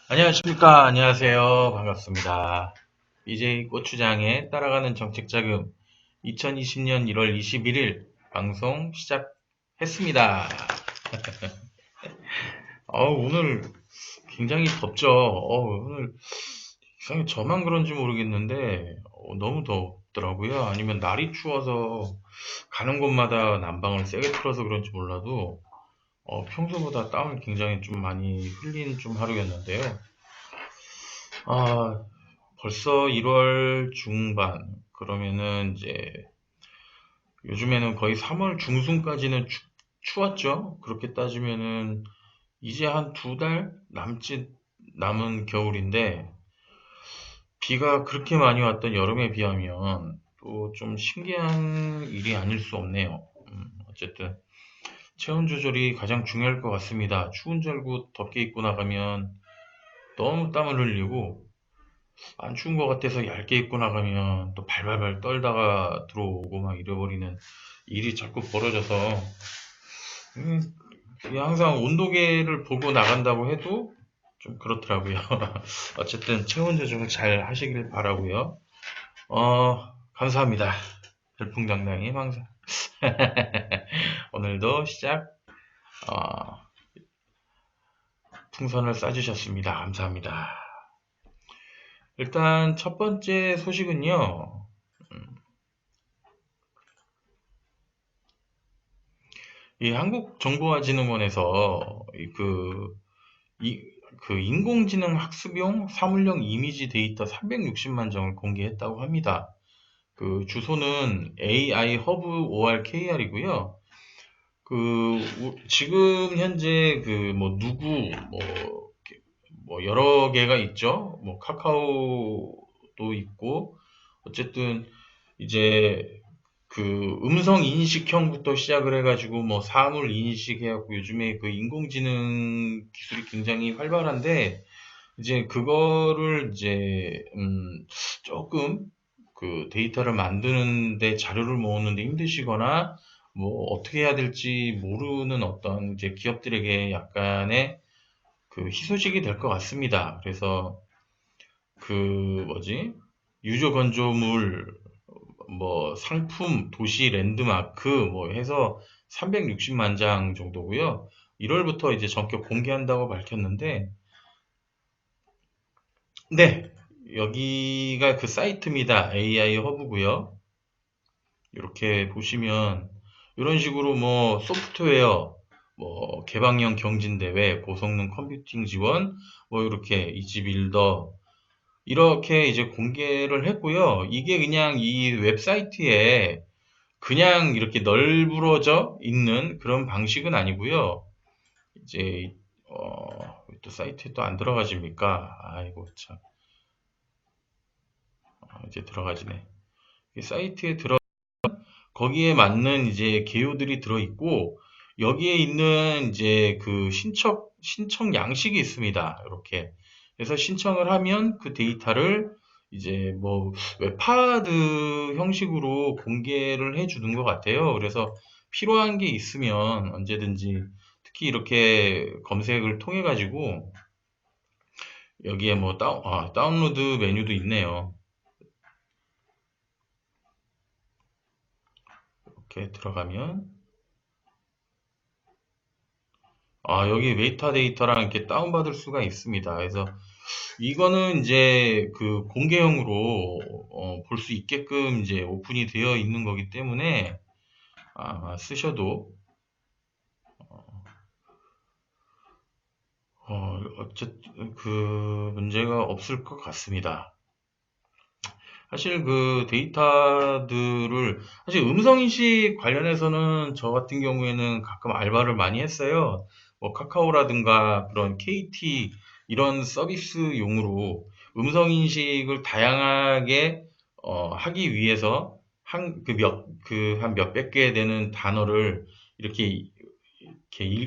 안녕하십니까. 안녕하세요. 반갑습니다. BJ 고추장의 따라가는 정책자금 2020년 1월 21일 방송 시작했습니다. 오늘 굉장히 덥죠. 오늘 이상하게 저만 그런지 모르겠는데 너무 덥더라고요. 아니면 날이 추워서 가는 곳마다 난방을 세게 틀어서 그런지 몰라도 평소보다 땀을 굉장히 좀 많이 흘린 좀 하루였는데요. 아, 벌써 1월 중반. 그러면은 이제 요즘에는 거의 3월 중순까지는 추웠죠. 그렇게 따지면은 이제 한 2달 남짓 남은 겨울인데 비가 그렇게 많이 왔던 여름에 비하면 또 좀 신기한 일이 아닐 수 없네요. 어쨌든 체온 조절이 가장 중요할 것 같습니다. 추운 줄 알고 덥게 입고 나가면 너무 땀을 흘리고 안 추운 것 같아서 얇게 입고 나가면 또 발발발 떨다가 들어오고 막 잃어버리는 일이 자꾸 벌어져서 음, 이게 항상 온도계를 보고 나간다고 해도 좀 그렇더라고요. 어쨌든 체온 조절 잘 하시길 바라고요. 감사합니다. 별풍당당님 항상 오늘도 시작 어, 풍선을 쏴주셨습니다. 감사합니다. 일단 첫 번째 소식은요. 이 한국정보화진흥원에서 이, 그 인공지능 학습용 사물형 이미지 데이터 360만 장을 공개했다고 합니다. 그 주소는 AI 허브 ORKR이고요. 지금 현재 뭐 여러 개가 있죠. 뭐 카카오도 있고 어쨌든 이제 음성 인식형부터 시작을 해가지고 뭐 사물 인식해갖고 요즘에 그 인공지능 기술이 굉장히 활발한데 이제 그거를 이제 조금 그 데이터를 만드는데 자료를 모으는데 힘드시거나 뭐 어떻게 해야 될지 모르는 어떤 이제 기업들에게 약간의 그 희소식이 될 것 같습니다. 그래서 그 뭐지 유저 건조물 뭐 상품, 도시 랜드마크 뭐 해서 360만 장 정도고요. 1월부터 이제 전격 공개한다고 밝혔는데, 네, 여기가 그 사이트입니다. AI 허브고요. 이렇게 보시면 이런 식으로 뭐 소프트웨어, 뭐 개방형 경진대회, 고성능 컴퓨팅 지원, 뭐 이렇게 이지빌더 이렇게 이제 공개를 했고요. 이게 그냥 이 웹사이트에 그냥 이렇게 널브러져 있는 그런 방식은 아니고요. 이제 또 사이트에 또 안 들어가집니까? 아이고 참. 이제 들어가지네. 이 사이트에 들어 거기에 맞는 이제 개요들이 들어 있고 여기에 있는 이제 그 신청 양식이 있습니다. 이렇게. 그래서 신청을 하면 그 데이터를 이제 뭐 웹하드 형식으로 공개를 해 주는 것 같아요. 그래서 필요한 게 있으면 언제든지 특히 이렇게 검색을 통해 가지고 여기에 뭐 다운로드 메뉴도 있네요. 이렇게 들어가면 여기 메타데이터랑 이렇게 다운받을 수가 있습니다. 그래서 이거는 이제 그 공개형으로 볼 수 있게끔 이제 오픈이 되어 있는 거기 때문에 쓰셔도 어쨌든 그 문제가 없을 것 같습니다. 사실 그 데이터들을 사실 음성인식 관련해서는 저 같은 경우에는 가끔 알바를 많이 했어요. 뭐 카카오라든가 그런 KT 이런 서비스용으로 음성인식을 다양하게 하기 위해서 한 몇백 개 되는 단어를 이렇게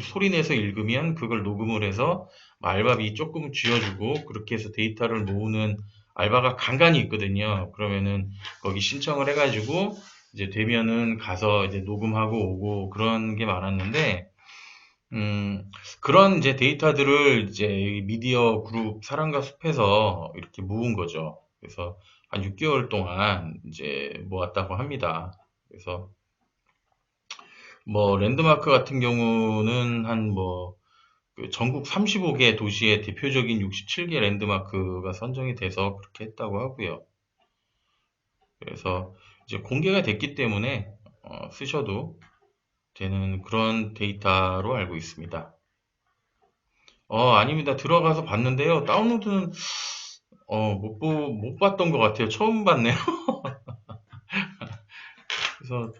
소리 내서 읽으면 그걸 녹음을 해서 알바비 조금 쥐어주고 그렇게 해서 데이터를 모으는 알바가 간간이 있거든요. 그러면은 거기 신청을 해가지고 이제 되면은 가서 이제 녹음하고 오고 그런 게 많았는데 그런 이제 데이터들을 이제 이 미디어 그룹 사람과 숲에서 이렇게 모은 거죠. 그래서 한 6개월 동안 이제 모았다고 합니다. 그래서 뭐 랜드마크 같은 경우는 한 뭐 전국 35개 도시의 대표적인 67개 랜드마크가 선정이 돼서 그렇게 했다고 하고요. 그래서 이제 공개가 됐기 때문에 쓰셔도 되는 그런 데이터로 알고 있습니다. 아닙니다. 들어가서 봤는데요. 다운로드는 못 봤던 것 같아요. 처음 봤네요. 그래서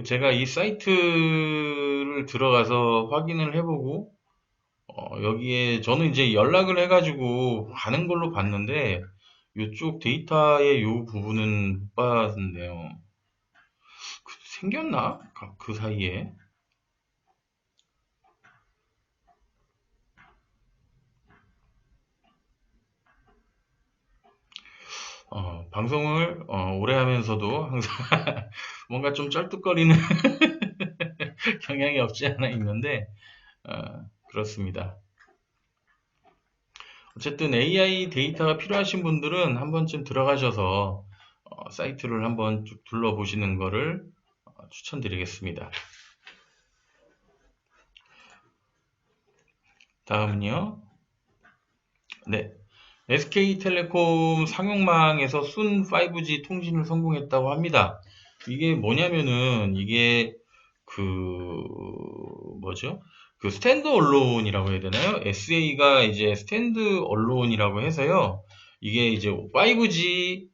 제가 이 사이트를 들어가서 확인을 해보고 여기에 저는 이제 연락을 해가지고 가는 걸로 봤는데 이쪽 데이터의 요 부분은 못 봤는데요. 생겼나? 그 사이에? 방송을 오래 하면서도 항상 뭔가 좀 쩔뚝거리는 경향이 없지 않아 있는데 그렇습니다. 어쨌든 AI 데이터가 필요하신 분들은 한 번쯤 들어가셔서 사이트를 한번 쭉 둘러보시는 거를 추천드리겠습니다. 다음은요. 네. SK텔레콤 상용망에서 순 5G 통신을 성공했다고 합니다. 이게 뭐냐면은 이게 그 뭐죠? 그 스탠드 언론이라고 해야 되나요? SA가 이제 스탠드 언론이라고 해서요. 이게 이제 5G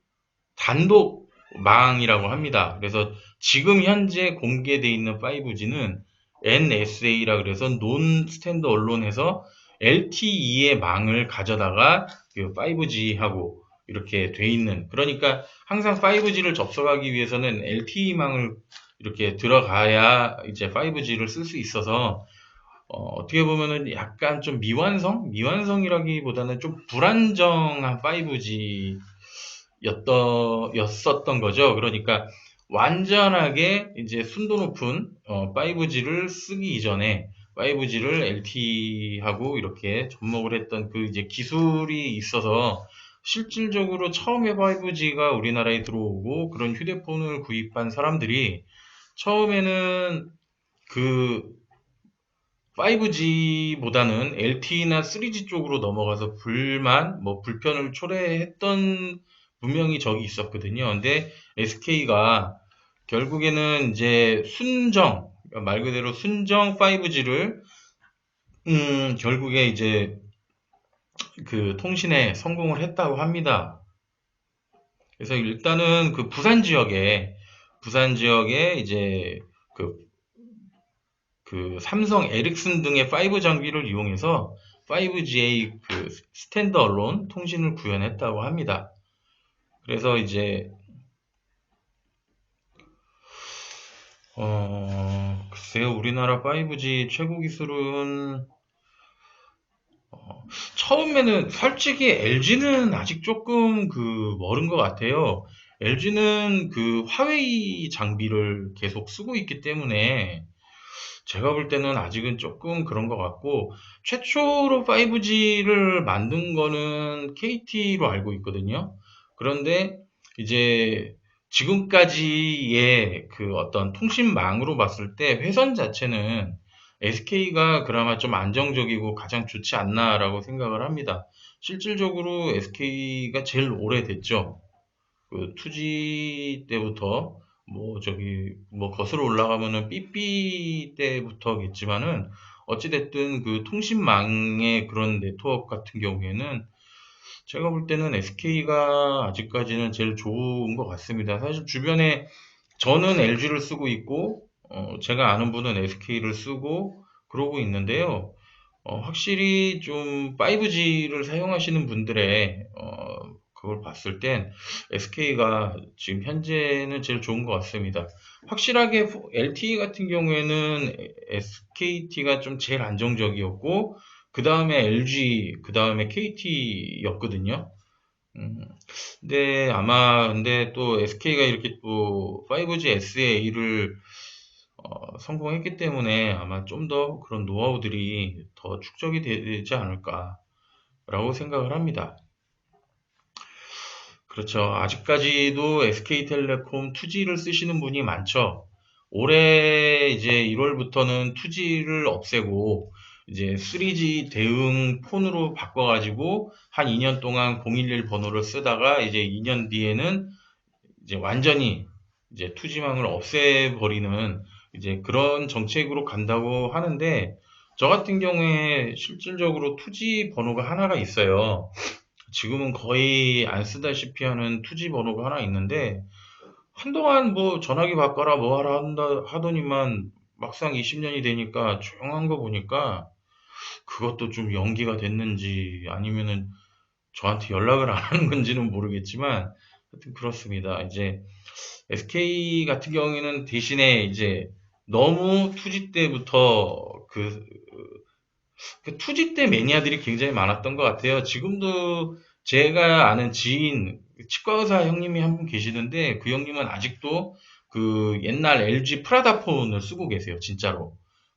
단독 망이라고 합니다. 그래서 지금 현재 공개되어 있는 5G는 NSA라 그래서 논 스탠드 언론에서 LTE의 망을 가져다가 5G하고 이렇게 돼 있는, 그러니까 항상 5G를 접속하기 위해서는 LTE망을 이렇게 들어가야 이제 5G를 쓸 수 있어서 떻게 보면은 약간 좀 미완성이라기보다는 좀 불안정한 5G 였었던 거죠. 그러니까 완전하게 이제 순도 높은 5G를 쓰기 이전에 5G를 LTE하고 이렇게 접목을 했던 그 이제 기술이 있어서 실질적으로 처음에 5G가 우리나라에 들어오고 그런 휴대폰을 구입한 사람들이 처음에는 그 5G보다는 LTE나 3G 쪽으로 넘어가서 불편을 초래했던 분명히 적이 있었거든요. 근데 SK가 결국에는 이제 말 그대로 순정 5G를, 결국에 이제 그 통신에 성공을 했다고 합니다. 그래서 일단은 그 부산 지역에 이제 그 삼성, 에릭슨 등의 5 장비를 이용해서 5Ga 그 스탠드얼론 통신을 구현했다고 합니다. 그래서 이제 글쎄요, 우리나라 5G 최고 기술은 처음에는 솔직히 LG는 아직 조금 멀은 것 같아요. LG는 그 화웨이 장비를 계속 쓰고 있기 때문에 제가 볼 때는 아직은 조금 그런 것 같고, 최초로 5G를 만든 거는 KT로 알고 있거든요. 그런데 이제 지금까지의 그 어떤 통신망으로 봤을 때 회선 자체는 SK가 그나마 좀 안정적이고 가장 좋지 않나라고 생각을 합니다. 실질적으로 SK가 제일 오래됐죠. 그 2G 때부터 뭐 거슬러 올라가면은 삐삐 때부터겠지만은 어찌됐든 그 통신망의 그런 네트워크 같은 경우에는 제가 볼 때는 SK가 아직까지는 제일 좋은 것 같습니다. 사실 주변에 저는 LG를 쓰고 있고 제가 아는 분은 SK를 쓰고 그러고 있는데요. 확실히 좀 5G를 사용하시는 분들의 그걸 봤을 땐 SK가 지금 현재는 제일 좋은 것 같습니다. 확실하게 LTE 같은 경우에는 SKT가 좀 제일 안정적이었고, 그 다음에 LG, 그 다음에 KT였거든요. 근데 또 SK가 이렇게 또 5G SA를 성공했기 때문에 아마 좀 더 그런 노하우들이 더 축적이 되지 않을까라고 생각을 합니다. 그렇죠. 아직까지도 SK텔레콤 2G를 쓰시는 분이 많죠. 올해 이제 1월부터는 2G를 없애고 이제 3G 대응 폰으로 바꿔가지고 한 2년 동안 011 번호를 쓰다가 이제 2년 뒤에는 이제 완전히 이제 2G망을 없애버리는 이제 그런 정책으로 간다고 하는데 저 같은 경우에 실질적으로 2G 번호가 하나가 있어요. 지금은 거의 안 쓰다시피 하는 2G 번호가 하나 있는데 한동안 뭐 전화기 바꿔라 뭐 하라 한다 하더니만 막상 20년이 되니까 조용한 거 보니까 그것도 좀 연기가 됐는지 아니면은 저한테 연락을 안 하는 건지는 모르겠지만 하여튼 그렇습니다. 이제 SK 같은 경우에는 대신에 이제 너무 2G 때부터 그 투지 때 매니아들이 굉장히 많았던 것 같아요. 지금도 제가 아는 지인, 치과 의사 형님이 한 분 계시는데 그 형님은 아직도 그 옛날 LG 프라다폰을 쓰고 계세요. 진짜로.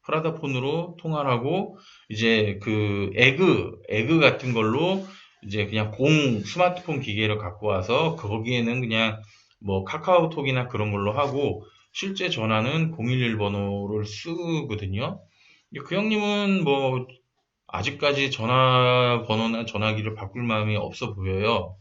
프라다폰으로 통화를 하고 이제 그 에그 같은 걸로 이제 그냥 스마트폰 기계를 갖고 와서 거기에는 그냥 뭐 카카오톡이나 그런 걸로 하고 실제 전화는 011 번호를 쓰거든요. 그 형님은 뭐 아직까지 전화번호나 전화기를 바꿀 마음이 없어 보여요.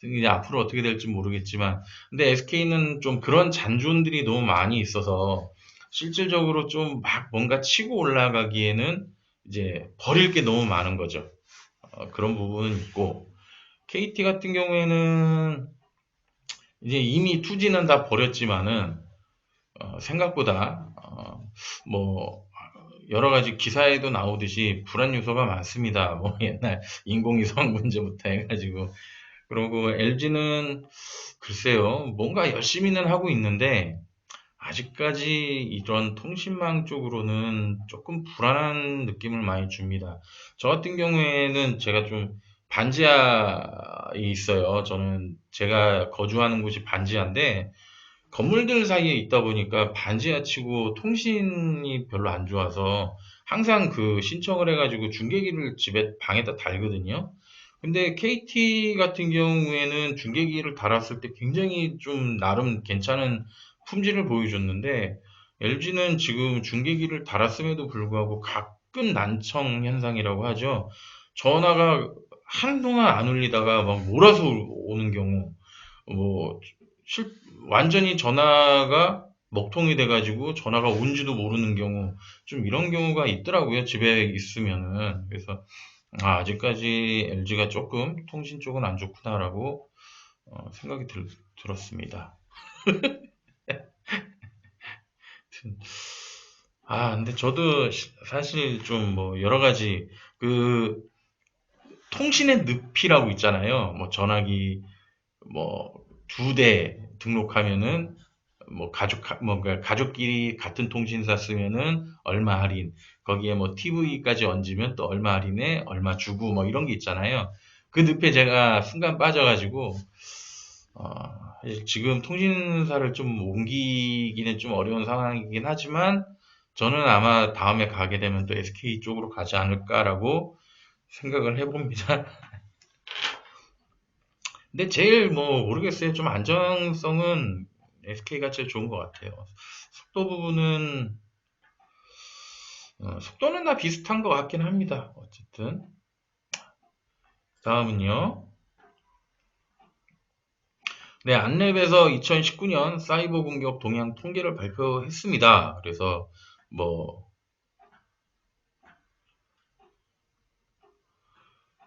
이제 앞으로 어떻게 될지 모르겠지만, 근데 SK는 좀 그런 잔존들이 너무 많이 있어서 실질적으로 좀 막 뭔가 치고 올라가기에는 이제 버릴 게 너무 많은 거죠. 그런 부분은 있고, KT 같은 경우에는 이제 이미 투지는 다 버렸지만은 생각보다 뭐 여러 가지 기사에도 나오듯이 불안 요소가 많습니다. 뭐 옛날 인공위성 문제부터 해가지고 그리고 LG는 글쎄요 뭔가 열심히는 하고 있는데 아직까지 이런 통신망 쪽으로는 조금 불안한 느낌을 많이 줍니다. 저 같은 경우에는 제가 좀 반지하에 있어요. 저는 제가 거주하는 곳이 반지하인데 건물들 사이에 있다 보니까 반지하 치고 통신이 별로 안 좋아서 항상 그 신청을 해가지고 중계기를 집에 방에다 달거든요. 근데 KT 같은 경우에는 중계기를 달았을 때 굉장히 좀 나름 괜찮은 품질을 보여줬는데 LG는 지금 중계기를 달았음에도 불구하고 가끔 난청 현상이라고 하죠. 전화가 한동안 안 울리다가 막 몰아서 오는 경우, 뭐 실- 완전히 전화가 먹통이 돼가지고 전화가 온지도 모르는 경우 좀 이런 경우가 있더라고요. 집에 있으면은. 그래서 아직까지 LG가 조금 통신 쪽은 안 좋구나라고 생각이 들었습니다. 근데 저도 사실 좀 뭐 여러 가지 그 통신의 늪이라고 있잖아요. 뭐 전화기 뭐 두 대 등록하면은 뭐 뭔가 가족끼리 같은 통신사 쓰면은 얼마 할인, 거기에 뭐 TV까지 얹으면 또 얼마 할인에 얼마 주고 뭐 이런 게 있잖아요. 그 늪에 제가 순간 빠져가지고 사실 지금 통신사를 좀 옮기기는 좀 어려운 상황이긴 하지만 저는 아마 다음에 가게 되면 또 SK 쪽으로 가지 않을까라고 생각을 해봅니다. 근데 제일 뭐 모르겠어요. 좀 안정성은 SK가 제일 좋은 것 같아요. 속도 부분은 속도는 다 비슷한 것 같긴 합니다. 어쨌든 다음은요. 네, 안랩에서 2019년 사이버 공격 동향 통계를 발표했습니다. 그래서 뭐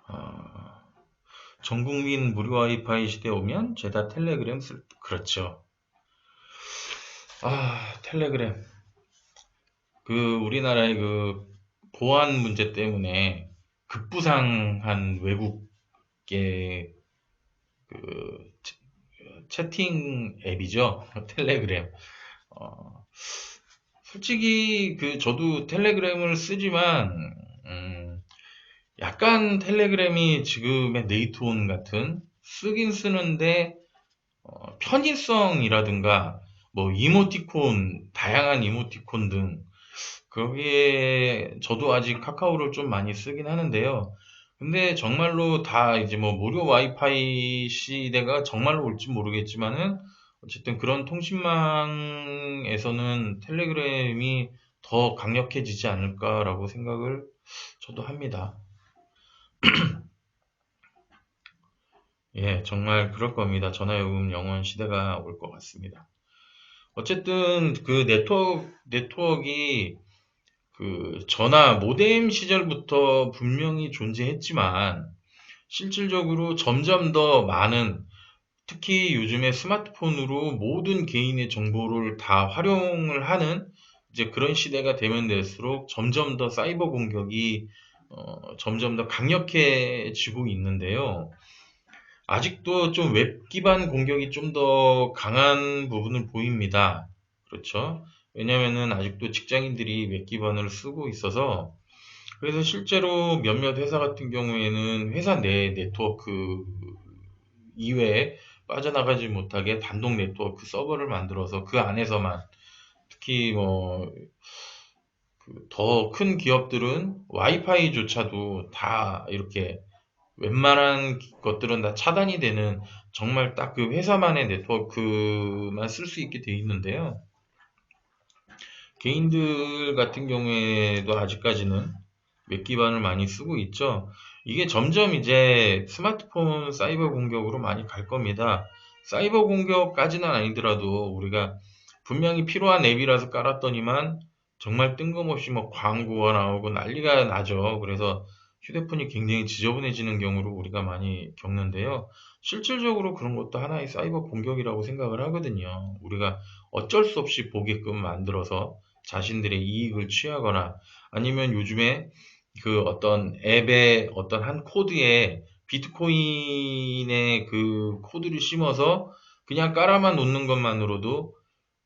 어, 전 국민 무료 와이파이 시대에 오면 죄다 텔레그램 그렇죠. 텔레그램 그 우리나라의 그 보안 문제 때문에 급부상한 외국계 그 채팅 앱이죠. 텔레그램. 어, 솔직히 그 저도 텔레그램을 쓰지만 약간 텔레그램이 지금의 네이트온 같은 쓰긴 쓰는데 편의성이라든가 뭐 이모티콘, 다양한 이모티콘 등 거기에 저도 아직 카카오를 좀 많이 쓰긴 하는데요. 근데 정말로 다 이제 뭐 무료 와이파이 시대가 정말로 올지 모르겠지만은 어쨌든 그런 통신망에서는 텔레그램이 더 강력해지지 않을까라고 생각을 저도 합니다. 예, 정말 그럴 겁니다. 전화요금 영원 시대가 올 것 같습니다. 어쨌든 그 네트워크가 그 전화 모뎀 시절부터 분명히 존재했지만 실질적으로 점점 더 많은, 특히 요즘에 스마트폰으로 모든 개인의 정보를 다 활용을 하는 이제 그런 시대가 되면 될수록 점점 더 사이버 공격이 점점 더 강력해지고 있는데요. 아직도 좀 웹 기반 공격이 좀 더 강한 부분을 보입니다. 그렇죠? 왜냐면은 아직도 직장인들이 웹 기반을 쓰고 있어서, 그래서 실제로 몇몇 회사 같은 경우에는 회사 내 네트워크 이외에 빠져나가지 못하게 단독 네트워크 서버를 만들어서 그 안에서만, 특히 뭐 더 큰 기업들은 와이파이조차도 다 이렇게 웬만한 것들은 다 차단이 되는, 정말 딱 그 회사만의 네트워크만 쓸 수 있게 돼 있는데요. 개인들 같은 경우에도 아직까지는 웹 기반을 많이 쓰고 있죠. 이게 점점 이제 스마트폰 사이버 공격으로 많이 갈 겁니다. 사이버 공격까지는 아니더라도 우리가 분명히 필요한 앱이라서 깔았더니만 정말 뜬금없이 뭐 광고가 나오고 난리가 나죠. 그래서 휴대폰이 굉장히 지저분해지는 경우를 우리가 많이 겪는데요. 실질적으로 그런 것도 하나의 사이버 공격이라고 생각을 하거든요. 우리가 어쩔 수 없이 보게끔 만들어서 자신들의 이익을 취하거나, 아니면 요즘에 그 어떤 앱의 어떤 한 코드에 비트코인의 그 코드를 심어서 그냥 깔아만 놓는 것만으로도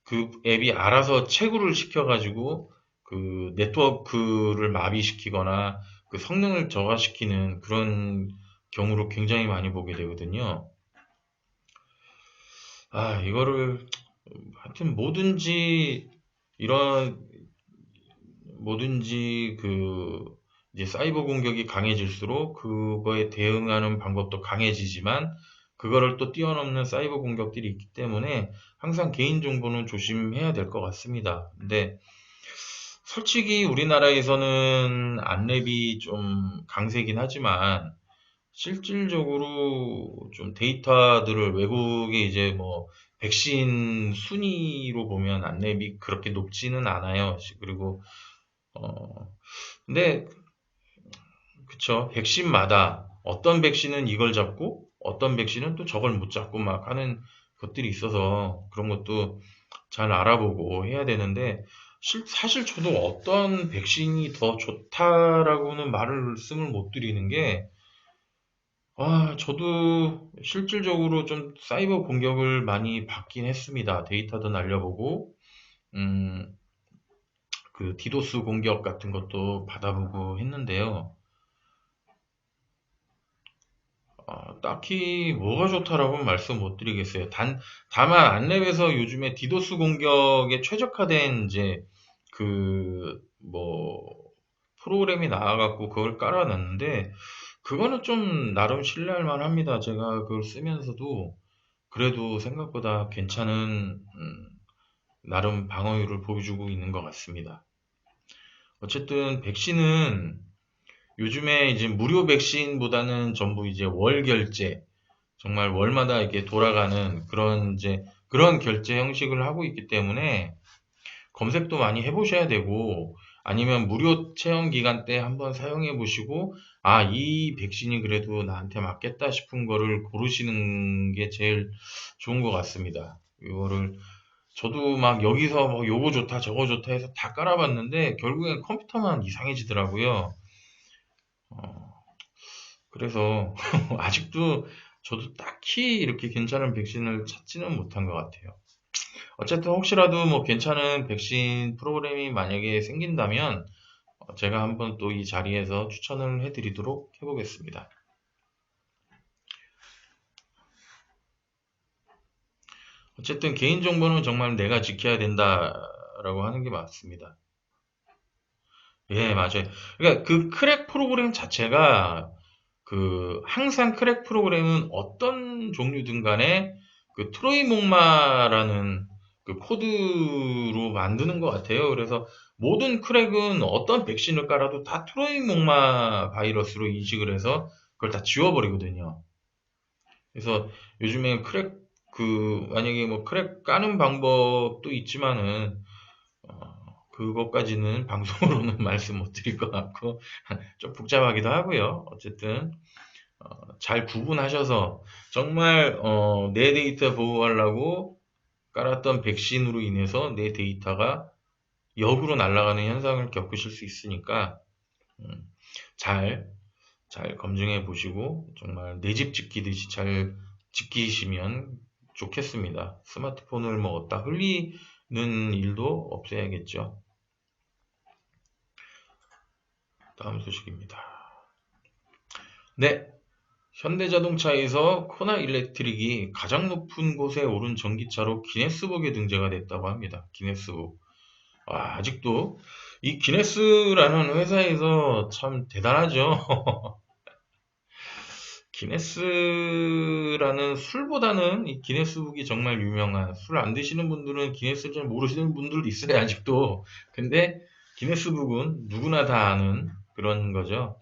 그 앱이 알아서 채굴을 시켜가지고 그 네트워크를 마비시키거나 그 성능을 저하시키는 그런 경우를 굉장히 많이 보게 되거든요. 아, 이거를 하여튼 이런 뭐든지 그 이제 사이버 공격이 강해질수록 그거에 대응하는 방법도 강해지지만 그거를 또 뛰어넘는 사이버 공격들이 있기 때문에 항상 개인 정보는 조심해야 될 것 같습니다. 근데 솔직히 우리나라에서는 안랩이 좀 강세긴 하지만 실질적으로 좀 데이터들을 외국에 이제 뭐 백신 순위로 보면 안랩이 그렇게 높지는 않아요. 그리고 어 근데 그쵸. 백신마다 어떤 백신은 이걸 잡고 어떤 백신은 또 저걸 못 잡고 막 하는 것들이 있어서 그런 것도 잘 알아보고 해야 되는데, 사실 저도 어떤 백신이 더 좋다라고는 말씀을 못 드리는 게, 저도 실질적으로 좀 사이버 공격을 많이 받긴 했습니다. 데이터도 날려보고, 음, 그 디도스 공격 같은 것도 받아보고 했는데요. 딱히 뭐가 좋다라고는 말씀 못 드리겠어요. 다만 안랩에서 요즘에 디도스 공격에 최적화된 이제 뭐 프로그램이 나와갖고 그걸 깔아놨는데 그거는 좀 나름 신뢰할 만합니다. 제가 그걸 쓰면서도 그래도 생각보다 괜찮은 나름 방어율을 보여주고 있는 것 같습니다. 어쨌든 백신은 요즘에 이제 무료 백신보다는 전부 이제 월 결제, 정말 월마다 이렇게 돌아가는 그런 이제 그런 결제 형식을 하고 있기 때문에 검색도 많이 해보셔야 되고, 아니면 무료 체험 기간 때 한번 사용해 보시고 이 백신이 그래도 나한테 맞겠다 싶은 거를 고르시는 게 제일 좋은 것 같습니다. 이거를 저도 막 여기서 뭐 요거 좋다 저거 좋다 해서 다 깔아봤는데 결국엔 컴퓨터만 이상해지더라고요. 어, 그래서 아직도 저도 딱히 이렇게 괜찮은 백신을 찾지는 못한 것 같아요. 어쨌든 혹시라도 뭐 괜찮은 백신 프로그램이 만약에 생긴다면 제가 한번 또 이 자리에서 추천을 해드리도록 해보겠습니다. 어쨌든 개인정보는 정말 내가 지켜야 된다라고 하는 게 맞습니다. 예, 맞아요. 그러니까 그 크랙 프로그램 자체가 항상 크랙 프로그램은 어떤 종류든 간에 그 트로이 목마라는 그 코드로 만드는 것 같아요. 그래서 모든 크랙은 어떤 백신을 깔아도 다 트로이 목마 바이러스로 인식을 해서 그걸 다 지워버리거든요. 그래서 요즘에 만약에 뭐 크랙 까는 방법도 있지만은, 그것까지는 방송으로는 말씀 못 드릴 것 같고, 좀 복잡하기도 하고요. 어쨌든, 잘 구분하셔서 정말 내 데이터 보호하려고 깔았던 백신으로 인해서 내 데이터가 역으로 날아가는 현상을 겪으실 수 있으니까 음, 잘, 잘 검증해 보시고 정말 내 집 지키듯이 잘 지키시면 좋겠습니다. 스마트폰을 뭐 어디다 흘리는 일도 없애야겠죠. 다음 소식입니다. 네, 현대자동차에서 코나 일렉트릭이 가장 높은 곳에 오른 전기차로 기네스북에 등재가 됐다고 합니다. 기네스북. 아직도 이 기네스라는 회사에서 참 대단하죠. 기네스라는 술보다는 이 기네스북이 정말 유명한, 술 안 드시는 분들은 기네스를 잘 모르시는 분들도 있어요, 아직도. 근데 기네스북은 누구나 다 아는 그런 거죠.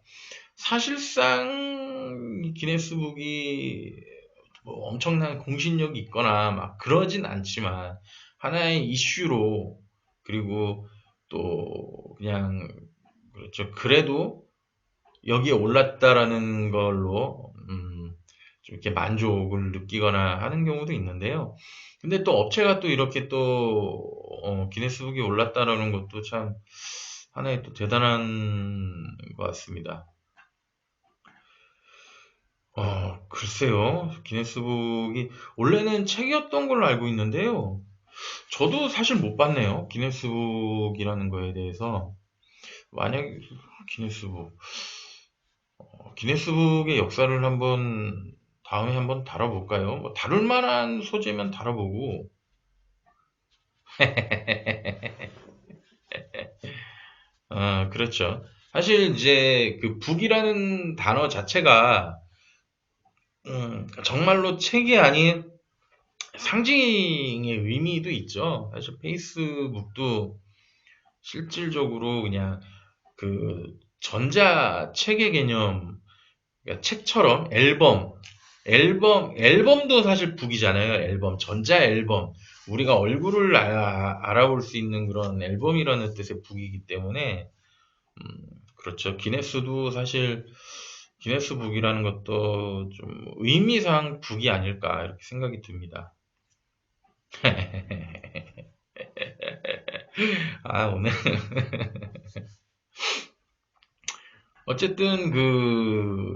사실상 이 기네스북이 뭐 엄청난 공신력이 있거나 막 그러진 않지만 하나의 이슈로, 그리고 또 그냥 그렇죠. 그래도 여기에 올랐다라는 걸로 좀 이렇게 만족을 느끼거나 하는 경우도 있는데요. 근데 또 업체가 또 이렇게 또 기네스북에 올랐다라는 것도 참 하나의 또 대단한 것 같습니다. 글쎄요. 기네스북이 원래는 책이었던 걸로 알고 있는데요. 저도 사실 못 봤네요. 기네스북이라는 거에 대해서. 만약 기네스북, 기네스북의 역사를 다음에 한번 다뤄볼까요? 뭐 다룰 만한 소재면 다뤄보고. 그렇죠. 사실 이제 그 북이라는 단어 자체가 정말로 책이 아닌 상징의 의미도 있죠. 사실 페이스북도 실질적으로 그냥 그 전자책의 개념, 그러니까 책처럼 앨범도 사실 북이잖아요. 앨범, 전자 앨범. 우리가 얼굴을 알아볼 수 있는 그런 앨범이라는 뜻의 북이기 때문에, 그렇죠. 기네스도 사실, 기네스북이라는 것도 좀 의미상 북이 아닐까, 이렇게 생각이 듭니다. 오늘, 어쨌든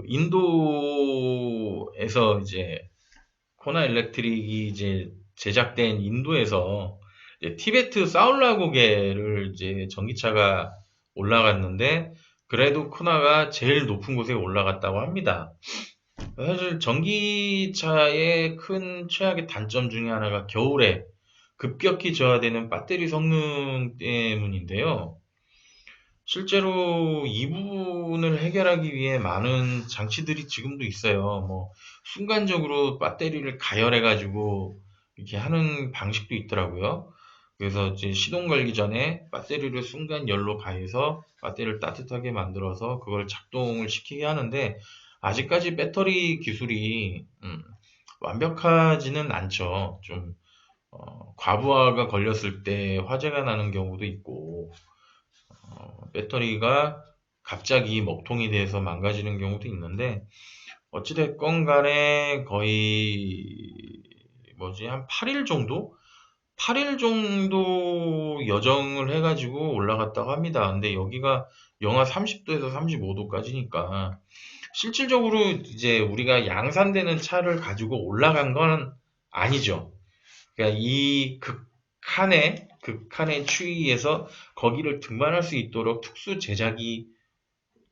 인도에서 이제, 코나 일렉트릭이 이제 제작된 인도에서 이제 티베트 사울라고개를 이제 전기차가 올라갔는데, 그래도 코나가 제일 높은 곳에 올라갔다고 합니다. 사실 전기차의 큰 최악의 단점 중에 하나가 겨울에 급격히 저하되는 배터리 성능 때문인데요. 실제로 이 부분을 해결하기 위해 많은 장치들이 지금도 있어요. 뭐, 순간적으로 배터리를 가열해가지고 이렇게 하는 방식도 있더라고요. 그래서 이제 시동 걸기 전에 배터리를 순간 열로 가해서 배터리를 따뜻하게 만들어서 그걸 작동을 시키게 하는데, 아직까지 배터리 기술이 완벽하지는 않죠. 좀 과부하가 걸렸을 때 화재가 나는 경우도 있고, 배터리가 갑자기 먹통이 돼서 망가지는 경우도 있는데, 어찌됐건 간에 거의 한 8일 정도? 8일 정도 여정을 해가지고 올라갔다고 합니다. 근데 여기가 영하 30도에서 35도까지니까 실질적으로 이제 우리가 양산되는 차를 가지고 올라간 건 아니죠. 그러니까 이 극한의 추위에서 거기를 등반할 수 있도록 특수 제작이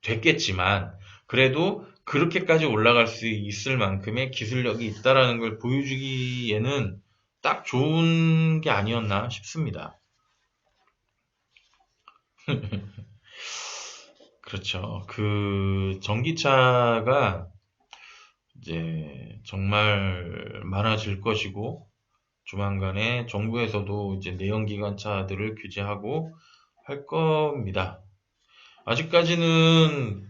됐겠지만, 그래도 그렇게까지 올라갈 수 있을 만큼의 기술력이 있다라는 걸 보여주기에는 딱 좋은 게 아니었나 싶습니다. 그렇죠. 그 전기차가 이제 정말 많아질 것이고, 조만간에 정부에서도 이제 내연기관차들을 규제하고 할 겁니다. 아직까지는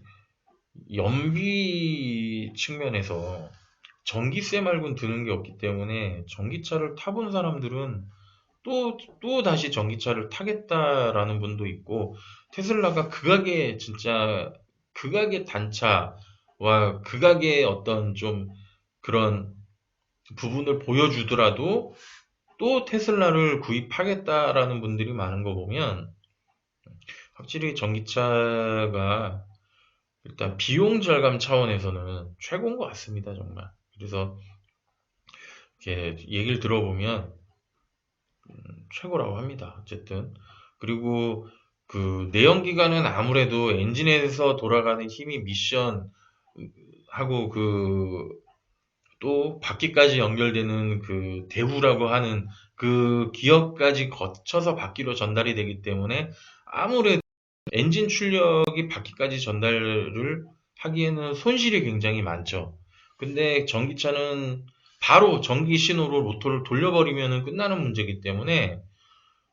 연비 측면에서 전기세 말고는 드는 게 없기 때문에 전기차를 타본 사람들은 또 다시 전기차를 타겠다라는 분도 있고, 테슬라가 극악의 진짜 극악의 단차와 극악의 어떤 좀 그런 부분을 보여주더라도 또 테슬라를 구입하겠다라는 분들이 많은 거 보면 확실히 전기차가 일단 비용 절감 차원에서는 최고인 것 같습니다, 정말. 그래서 이렇게 얘기를 들어보면 최고라고 합니다. 어쨌든. 그리고 그 내연기관은 아무래도 엔진에서 돌아가는 힘이 미션하고 그 또 바퀴까지 연결되는 그 대후라고 하는 그 기역까지 거쳐서 바퀴로 전달이 되기 때문에 아무래도 엔진 출력이 바퀴까지 전달을 하기에는 손실이 굉장히 많죠. 근데 전기차는 바로 전기 신호로 모터를 돌려버리면 끝나는 문제이기 때문에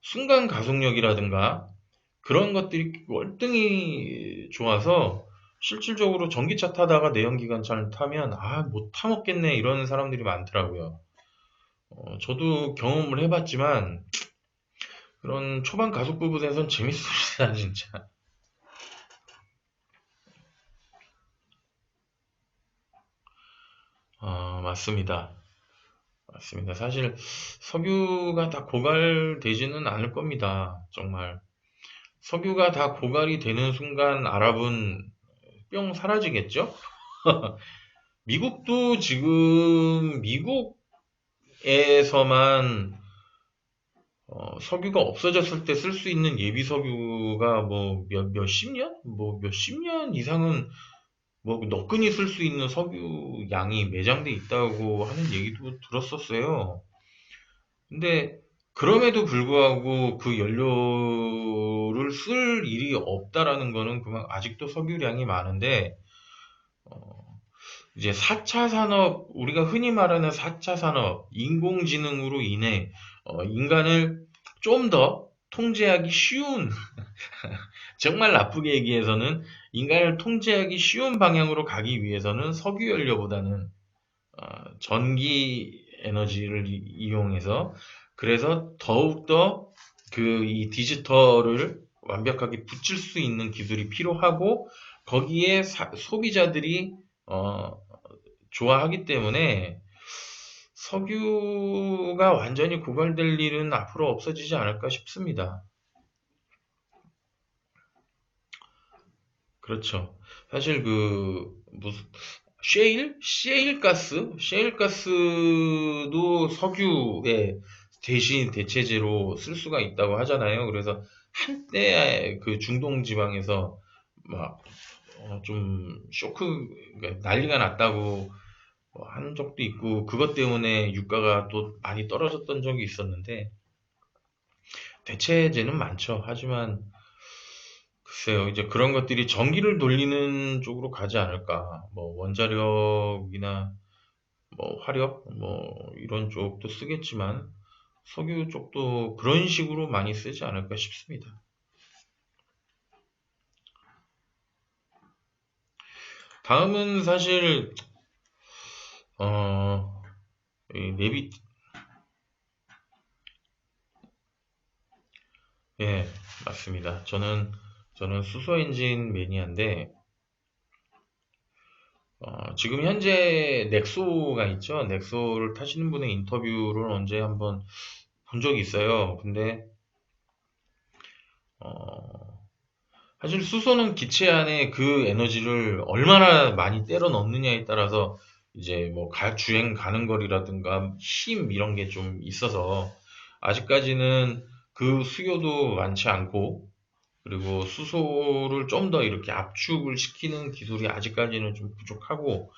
순간 가속력이라든가 그런 것들이 월등히 좋아서 실질적으로 전기차 타다가 내연기관차를 타면 못 타먹겠네 이런 사람들이 많더라고요. 저도 경험을 해봤지만 그런 초반 가속 부분에선 재밌습니다, 진짜. 맞습니다. 맞습니다. 사실 석유가 다 고갈되지는 않을 겁니다. 정말. 석유가 다 고갈이 되는 순간 아랍은 뿅 사라지겠죠? 미국도 지금 미국에서만 석유가 없어졌을 때 쓸 수 있는 예비 석유가 뭐 몇십 년? 뭐 몇십 년 이상은 뭐 너끈히 쓸 수 있는 석유 양이 매장돼 있다고 하는 얘기도 들었었어요. 근데 그럼에도 불구하고 그 연료를 쓸 일이 없다라는 거는 그만 아직도 석유량이 많은데 이제 4차 산업, 우리가 흔히 말하는 4차 산업, 인공지능으로 인해 인간을 좀 더 통제하기 쉬운, 정말 나쁘게 얘기해서는 인간을 통제하기 쉬운 방향으로 가기 위해서는 석유 연료보다는 전기 에너지를 이용해서 그래서 더욱더 그 이 디지털을 완벽하게 붙일 수 있는 기술이 필요하고 거기에 소비자들이 어, 좋아하기 때문에 석유가 완전히 고갈될 일은 앞으로 없어지지 않을까 싶습니다. 그렇죠. 사실 그 무슨 셰일 가스도 석유의 대신 대체제로 쓸 수가 있다고 하잖아요. 그래서 한때 그 중동 지방에서 막 좀 쇼크 그러니까 난리가 났다고 한 적도 있고 그것 때문에 유가가 또 많이 떨어졌던 적이 있었는데 대체제는 많죠. 하지만 글쎄요, 이제 그런 것들이 전기를 돌리는 쪽으로 가지 않을까. 뭐 원자력이나 뭐 화력 뭐 이런 쪽도 쓰겠지만 석유 쪽도 그런 식으로 많이 쓰지 않을까 싶습니다. 다음은 사실 어, 이 내비 예, 맞습니다. 저는 수소 엔진 매니아인데 지금 현재 넥소가 있죠. 넥소를 타시는 분의 인터뷰를 언제 한번 본 적이 있어요. 근데 어, 사실 수소는 기체 안에 그 에너지를 얼마나 많이 때려 넣느냐에 따라서 이제 뭐 주행 가는 거리라든가 힘 이런 게 좀 있어서 아직까지는 그 수요도 많지 않고 그리고 수소를 좀 더 이렇게 압축을 시키는 기술이 아직까지는 좀 부족하고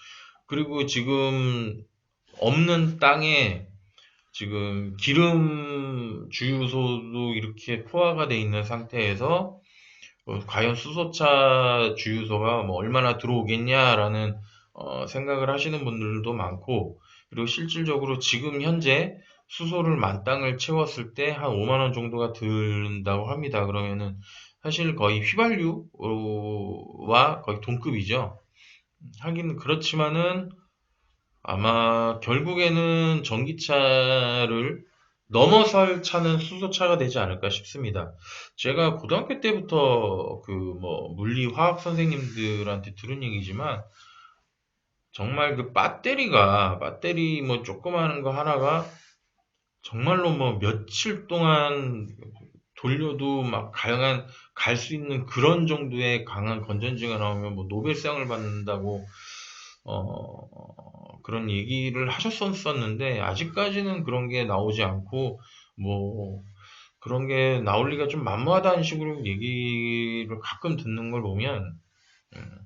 그리고 지금 없는 땅에 지금 기름 주유소도 이렇게 포화가 돼 있는 상태에서 과연 수소차 주유소가 뭐 얼마나 들어오겠냐라는 생각을 하시는 분들도 많고, 그리고 실질적으로 지금 현재 수소를 만땅을 채웠을 때 한 5만 원 정도가 든다고 합니다. 그러면은 사실 거의 휘발유와 거의 동급이죠. 하긴 그렇지만은 아마 결국에는 전기차를 넘어설 차는 수소차가 되지 않을까 싶습니다. 제가 고등학교 때부터 그 뭐 물리 화학 선생님들한테 들은 얘기지만 정말 그 배터리 뭐 조그마한 거 하나가 정말로 뭐 며칠 동안 돌려도 막 강한 갈 수 있는 그런 정도의 강한 건전지가 나오면 뭐 노벨상을 받는다고 그런 얘기를 하셨었는데 아직까지는 그런 게 나오지 않고 뭐 그런 게 나올 리가 좀 만무하다는 식으로 얘기를 가끔 듣는 걸 보면 음,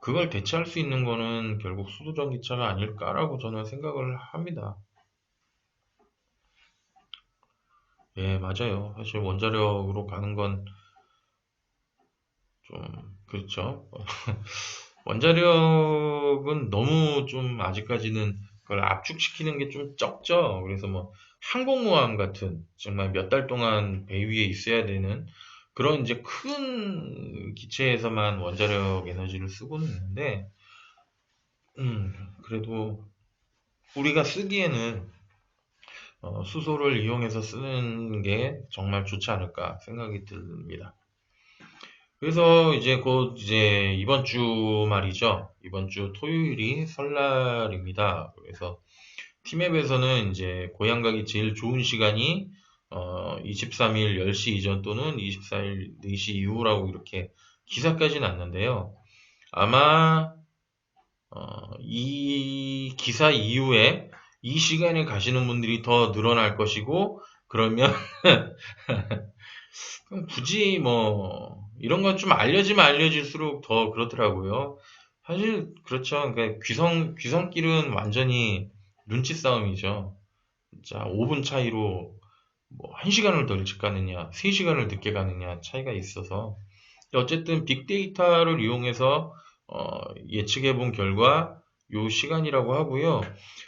그걸 대체할 수 있는 거는 결국 수소전기차가 아닐까라고 저는 생각을 합니다. 예, 맞아요. 사실 원자력으로 가는 건 좀 그렇죠. 원자력은 너무 좀 아직까지는 그걸 압축시키는 게 좀 적죠. 그래서 뭐 항공모함 같은 정말 몇 달 동안 배 위에 있어야 되는 그런 이제 큰 기체에서만 원자력 에너지를 쓰고는 있는데, 그래도 우리가 쓰기에는 수소를 이용해서 쓰는 게 정말 좋지 않을까 생각이 듭니다. 그래서 이제 곧 이제 이번 주 말이죠. 이번 주 토요일이 설날입니다. 그래서 티맵에서는 이제 고향 가기 제일 좋은 시간이 23일 10시 이전 또는 24일 4시 이후라고 이렇게 기사까지 났는데요. 아마 이 기사 이후에 이 시간에 가시는 분들이 더 늘어날 것이고, 그러면 그럼 굳이 뭐 이런 건 좀 알려지면 알려질수록 더 그렇더라고요. 사실 그렇죠. 그러니까 귀성길은 완전히 눈치 싸움이죠. 자, 5분 차이로 뭐 1시간을 더 일찍 가느냐, 3시간을 늦게 가느냐 차이가 있어서 어쨌든 빅데이터를 이용해서 예측해 본 결과 요 시간이라고 하고요.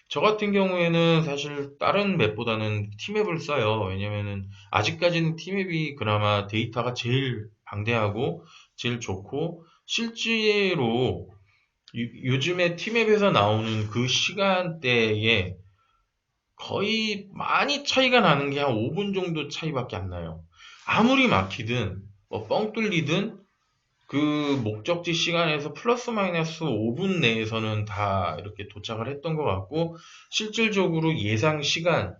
저 같은 경우에는 사실 다른 맵보다는 티맵을 써요. 왜냐면은 아직까지는 티맵이 그나마 데이터가 제일 방대하고 제일 좋고 실제로 요즘에 티맵에서 나오는 그 시간대에 거의 많이 차이가 나는 게 한 5분 정도 차이밖에 안 나요. 아무리 막히든 뭐 뻥 뚫리든 그 목적지 시간에서 플러스 마이너스 5분 내에서는 다 이렇게 도착을 했던 것 같고, 실질적으로 예상 시간을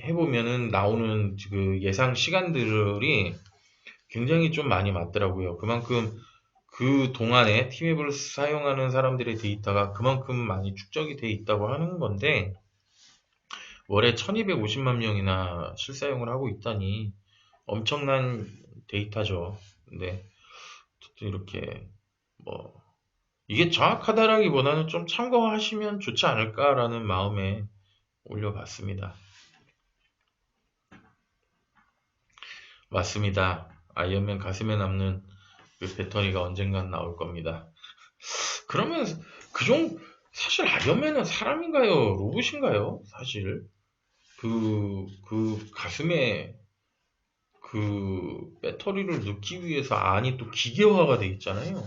해보면은 나오는 그 예상 시간들이 굉장히 좀 많이 맞더라고요. 그만큼 그 동안에 티맵을 사용하는 사람들의 데이터가 그만큼 많이 축적이 돼 있다고 하는 건데, 월에 1250만 명이나 실사용을 하고 있다니 엄청난 데이터죠. 근데 어쨌든 이렇게 뭐 이게 정확하다라기보다는 좀 참고하시면 좋지 않을까라는 마음에 올려봤습니다. 맞습니다. 아이언맨 가슴에 남는 그 배터리가 언젠간 나올 겁니다. 그러면 사실 아이언맨은 사람인가요? 로봇인가요? 사실 그 가슴에 그 배터리를 넣기 위해서 안이 또 기계화가 돼 있잖아요.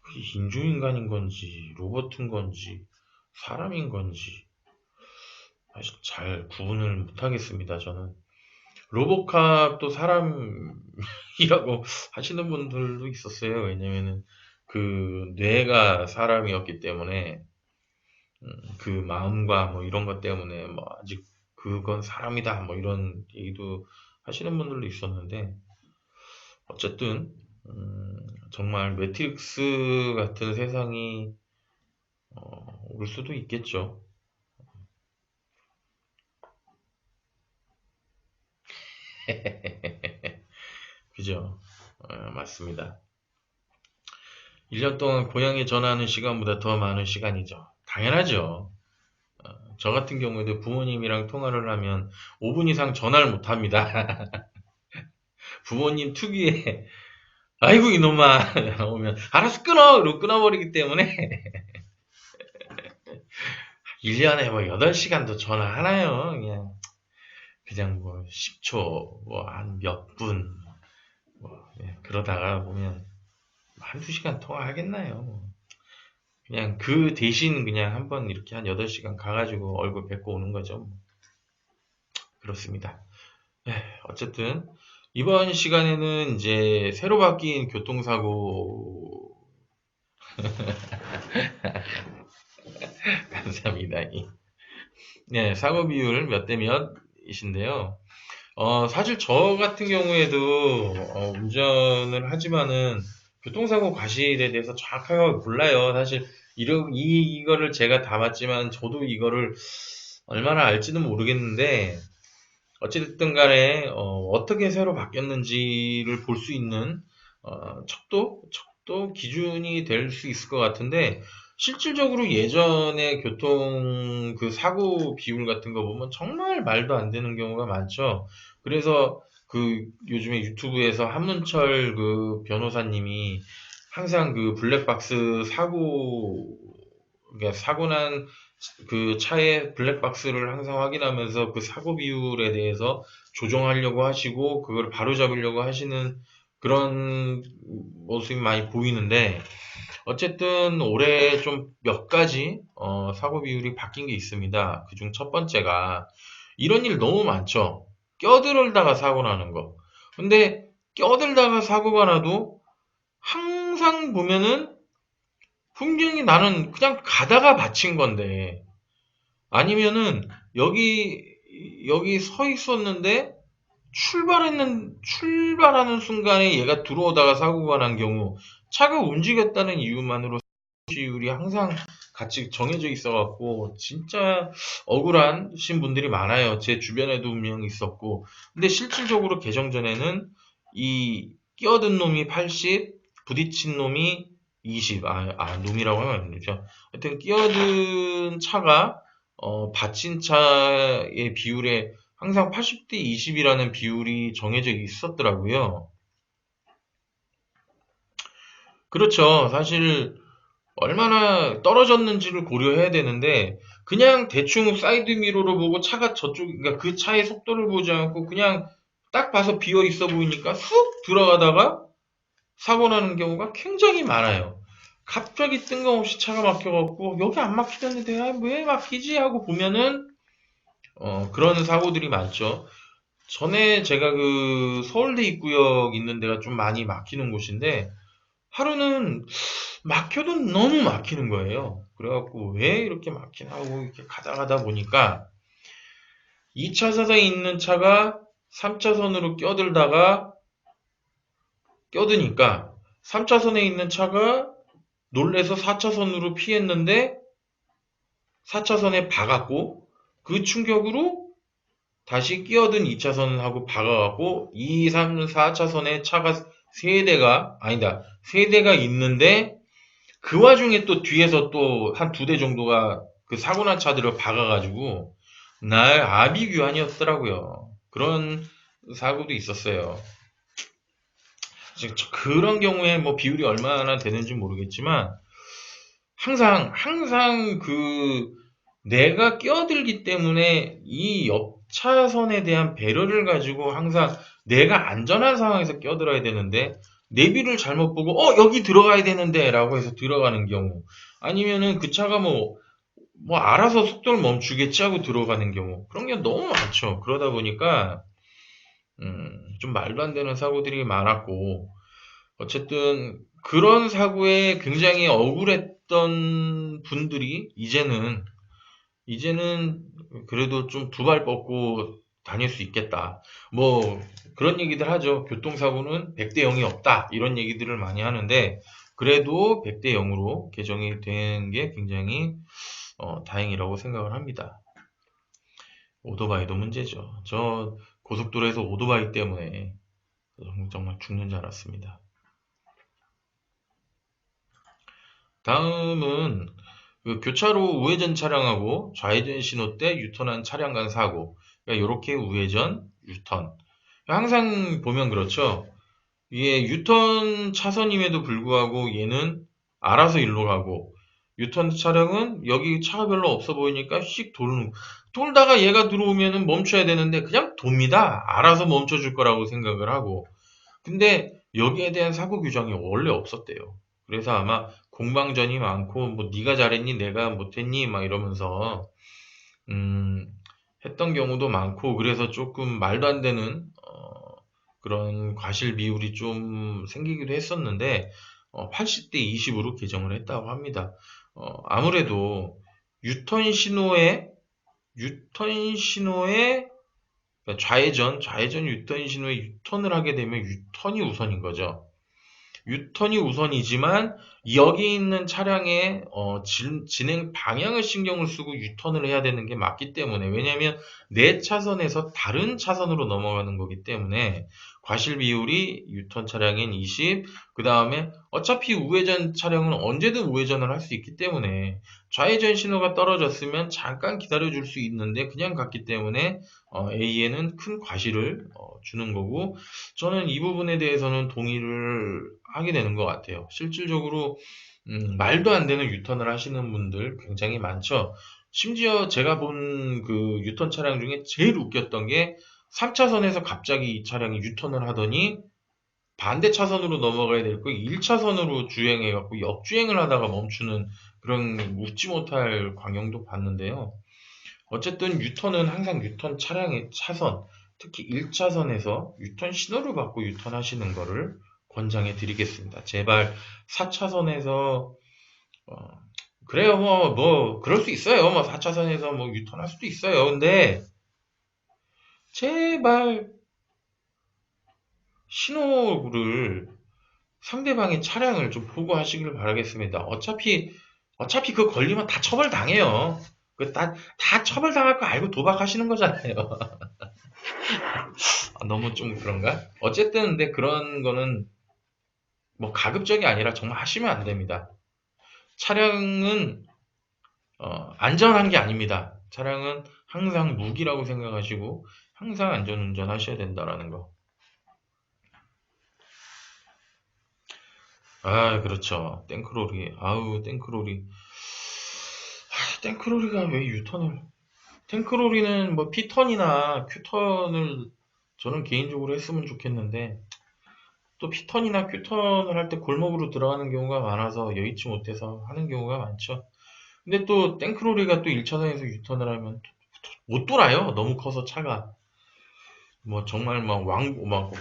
그게 인조인간인 건지 로봇인 건지 사람인 건지 사실 잘 구분을 못하겠습니다. 저는 로보캅도 사람이라고 하시는 분들도 있었어요. 왜냐면은 그 뇌가 사람이었기 때문에 그 마음과 뭐 이런 것 때문에 뭐 아직 그건 사람이다 뭐 이런 얘기도 하시는 분들도 있었는데, 어쨌든 정말 매트릭스 같은 세상이 올 수도 있겠죠. 그죠? 맞습니다. 1년 동안 고향에 전화하는 시간보다 더 많은 시간이죠. 당연하죠. 저 같은 경우에도 부모님이랑 통화를 하면 5분 이상 전화를 못 합니다. 부모님 특유의 아이고 이놈아 오면 알아서 끊어! 이러고 끊어버리기 때문에 1년에 뭐 8시간도 전화하나요? 그냥 뭐 10초, 뭐 한 몇 분, 뭐 그러다가 보면 한두 시간 통화하겠나요? 그냥 그 대신 그냥 한번 이렇게 한 8시간 가가지고 얼굴 뵙고 오는 거죠. 뭐. 그렇습니다. 어쨌든 이번 시간에는 이제 새로 바뀐 교통사고 감사합니다. 네, 사고 비율 몇 대 몇이신데요. 사실 저 같은 경우에도 운전을 하지만은 교통사고 과실에 대해서 정확하게 몰라요. 사실 이거를 제가 담았지만 저도 이거를 얼마나 알지는 모르겠는데 어찌됐든 간에 어떻게 새로 바뀌었는지를 볼 수 있는 척도 기준이 될 수 있을 것 같은데 실질적으로 예전에 교통 그 사고 비율 같은 거 보면 정말 말도 안 되는 경우가 많죠. 그래서 그 요즘에 유튜브에서 한문철 그 변호사님이 항상 그 블랙박스 그러니까 사고 난 그 차의 블랙박스를 항상 확인하면서 그 사고 비율에 대해서 조정하려고 하시고 그걸 바로잡으려고 하시는 그런 모습이 많이 보이는데 어쨌든 올해 좀 몇 가지 사고 비율이 바뀐 게 있습니다. 그중 첫 번째가 이런 일 너무 많죠. 껴들다가 사고 나는 거. 근데 껴들다가 사고가 나도 항상 보면은 분명히 나는 그냥 가다가 다친 건데 아니면은 여기 서 있었는데 출발하는 순간에 얘가 들어오다가 사고가 난 경우 차가 움직였다는 이유만으로 비율이 항상 같이 정해져 있어 갖고 진짜 억울하신 분들이 많아요. 제 주변에도 분명 있었고. 근데 실질적으로 개정 전에는 이 끼어든 놈이 80, 부딪힌 놈이 20. 놈이라고 하면 안 되죠. 하여튼 끼어든 차가 받친 차의 비율에 항상 80대 20이라는 비율이 정해져 있었더라고요. 그렇죠. 사실 얼마나 떨어졌는지를 고려해야 되는데 그냥 대충 사이드 미러로 보고 차가 그러니까 그 차의 속도를 보지 않고 그냥 딱 봐서 비어 있어 보이니까 쑥 들어가다가 사고 나는 경우가 굉장히 많아요. 갑자기 뜬금없이 차가 막혀갖고 여기 안 막히던데 왜 막히지 하고 보면은 그런 사고들이 많죠. 전에 제가 그 서울대 입구역 있는 데가 좀 많이 막히는 곳인데 하루는 막혀도 너무 막히는 거예요. 그래갖고 왜 이렇게 막히나 하고 이렇게 가다 보니까 2차선에 있는 차가 3차선으로 껴드니까 3차선에 있는 차가 놀래서 4차선으로 피했는데 4차선에 박았고 그 충격으로 다시 끼어든 2차선하고 박아갖고 2, 3, 4차선에 차가 세 대가 있는데 그 와중에 또 뒤에서 또 한 두 대 정도가 그 사고 난 차들을 박아가지고 날 아비규환이었더라고요. 그런 사고도 있었어요. 그런 경우에 뭐 비율이 얼마나 되는지 모르겠지만 항상 그 내가 끼어들기 때문에 이 옆 차선에 대한 배려를 가지고 항상 내가 안전한 상황에서 끼어들어야 되는데 내비를 잘못 보고 여기 들어가야 되는데 라고 해서 들어가는 경우 아니면은 그 차가 뭐 알아서 속도를 멈추겠지 하고 들어가는 경우 그런 게 너무 많죠. 그러다 보니까 좀 말도 안 되는 사고들이 많았고 어쨌든 그런 사고에 굉장히 억울했던 분들이 이제는 그래도 좀 두 발 뻗고 다닐 수 있겠다. 뭐 그런 얘기들 하죠. 교통사고는 100대 0이 없다. 이런 얘기들을 많이 하는데 그래도 100대 0으로 개정이 된 게 굉장히 다행이라고 생각을 합니다. 오토바이도 문제죠. 저 고속도로에서 오토바이 때문에 정말 죽는 줄 알았습니다. 다음은 그 교차로 우회전 차량하고 좌회전 신호 때 유턴한 차량 간 사고. 그러니까 이렇게 우회전, 유턴. 항상 보면 그렇죠. 이게 유턴 차선임에도 불구하고 얘는 알아서 일로 가고, 유턴 차량은 여기 차가 별로 없어 보이니까 씩 돌다가 얘가 들어오면은 멈춰야 되는데 그냥 돕니다. 알아서 멈춰줄 거라고 생각을 하고. 근데 여기에 대한 사고 규정이 원래 없었대요. 그래서 아마 공방전이 많고 뭐 네가 잘했니 내가 못했니 막 이러면서 음, 했던 경우도 많고, 그래서 조금 말도 안 되는 그런 과실 비율이 좀 생기기도 했었는데 80대 20으로 개정을 했다고 합니다. 아무래도 유턴 신호에 유턴 신호에 그러니까 좌회전 유턴 신호에 유턴을 하게 되면 유턴이 우선인 거죠. 유턴이 우선이지만 여기 있는 차량의 진행 방향을 신경을 쓰고 유턴을 해야 되는 게 맞기 때문에, 왜냐하면 내 차선에서 다른 차선으로 넘어가는 거기 때문에 과실 비율이 유턴 차량인 20, 그 다음에 어차피 우회전 차량은 언제든 우회전을 할 수 있기 때문에 좌회전 신호가 떨어졌으면 잠깐 기다려 줄 수 있는데 그냥 갔기 때문에 A에는 큰 과실을 주는 거고, 저는 이 부분에 대해서는 동의를 하게 되는 것 같아요. 실질적으로 말도 안 되는 유턴을 하시는 분들 굉장히 많죠. 심지어 제가 본 그 유턴 차량 중에 제일 웃겼던 게 3차선에서 갑자기 이 차량이 유턴을 하더니 반대 차선으로 넘어가야 될 거 1차선으로 주행해갖고 역주행을 하다가 멈추는 그런 웃지 못할 광경도 봤는데요. 어쨌든 유턴은 항상 유턴 차량의 차선, 특히 1차선에서 유턴 신호를 받고 유턴하시는 거를 권장해 드리겠습니다. 제발 4차선에서 그래요, 그럴 수 있어요. 뭐 4차선에서 뭐 유턴할 수도 있어요. 근데 제발 신호를 상대방의 차량을 좀 보고 하시길 바라겠습니다. 어차피 그 걸리면 다 처벌당해요. 다 처벌당할 거 알고 도박하시는 거잖아요. 너무 좀 그런가? 어쨌든, 근데 그런 거는 뭐 가급적이 아니라 정말 하시면 안 됩니다. 차량은, 안전한 게 아닙니다. 차량은 항상 무기라고 생각하시고, 항상 안전운전 하셔야 된다라는 거. 아, 그렇죠. 땡크로리. 아우, 땡크로리. 땡크로리가 왜 유턴을. 탱크로리는 뭐 P턴이나 Q턴을 저는 개인적으로 했으면 좋겠는데, 또 P턴이나 Q턴을 할 때 골목으로 들어가는 경우가 많아서 여의치 못해서 하는 경우가 많죠. 근데 또 땡크로리가 또 1차선에서 유턴을 하면 못 돌아요. 너무 커서 차가. 뭐 정말 막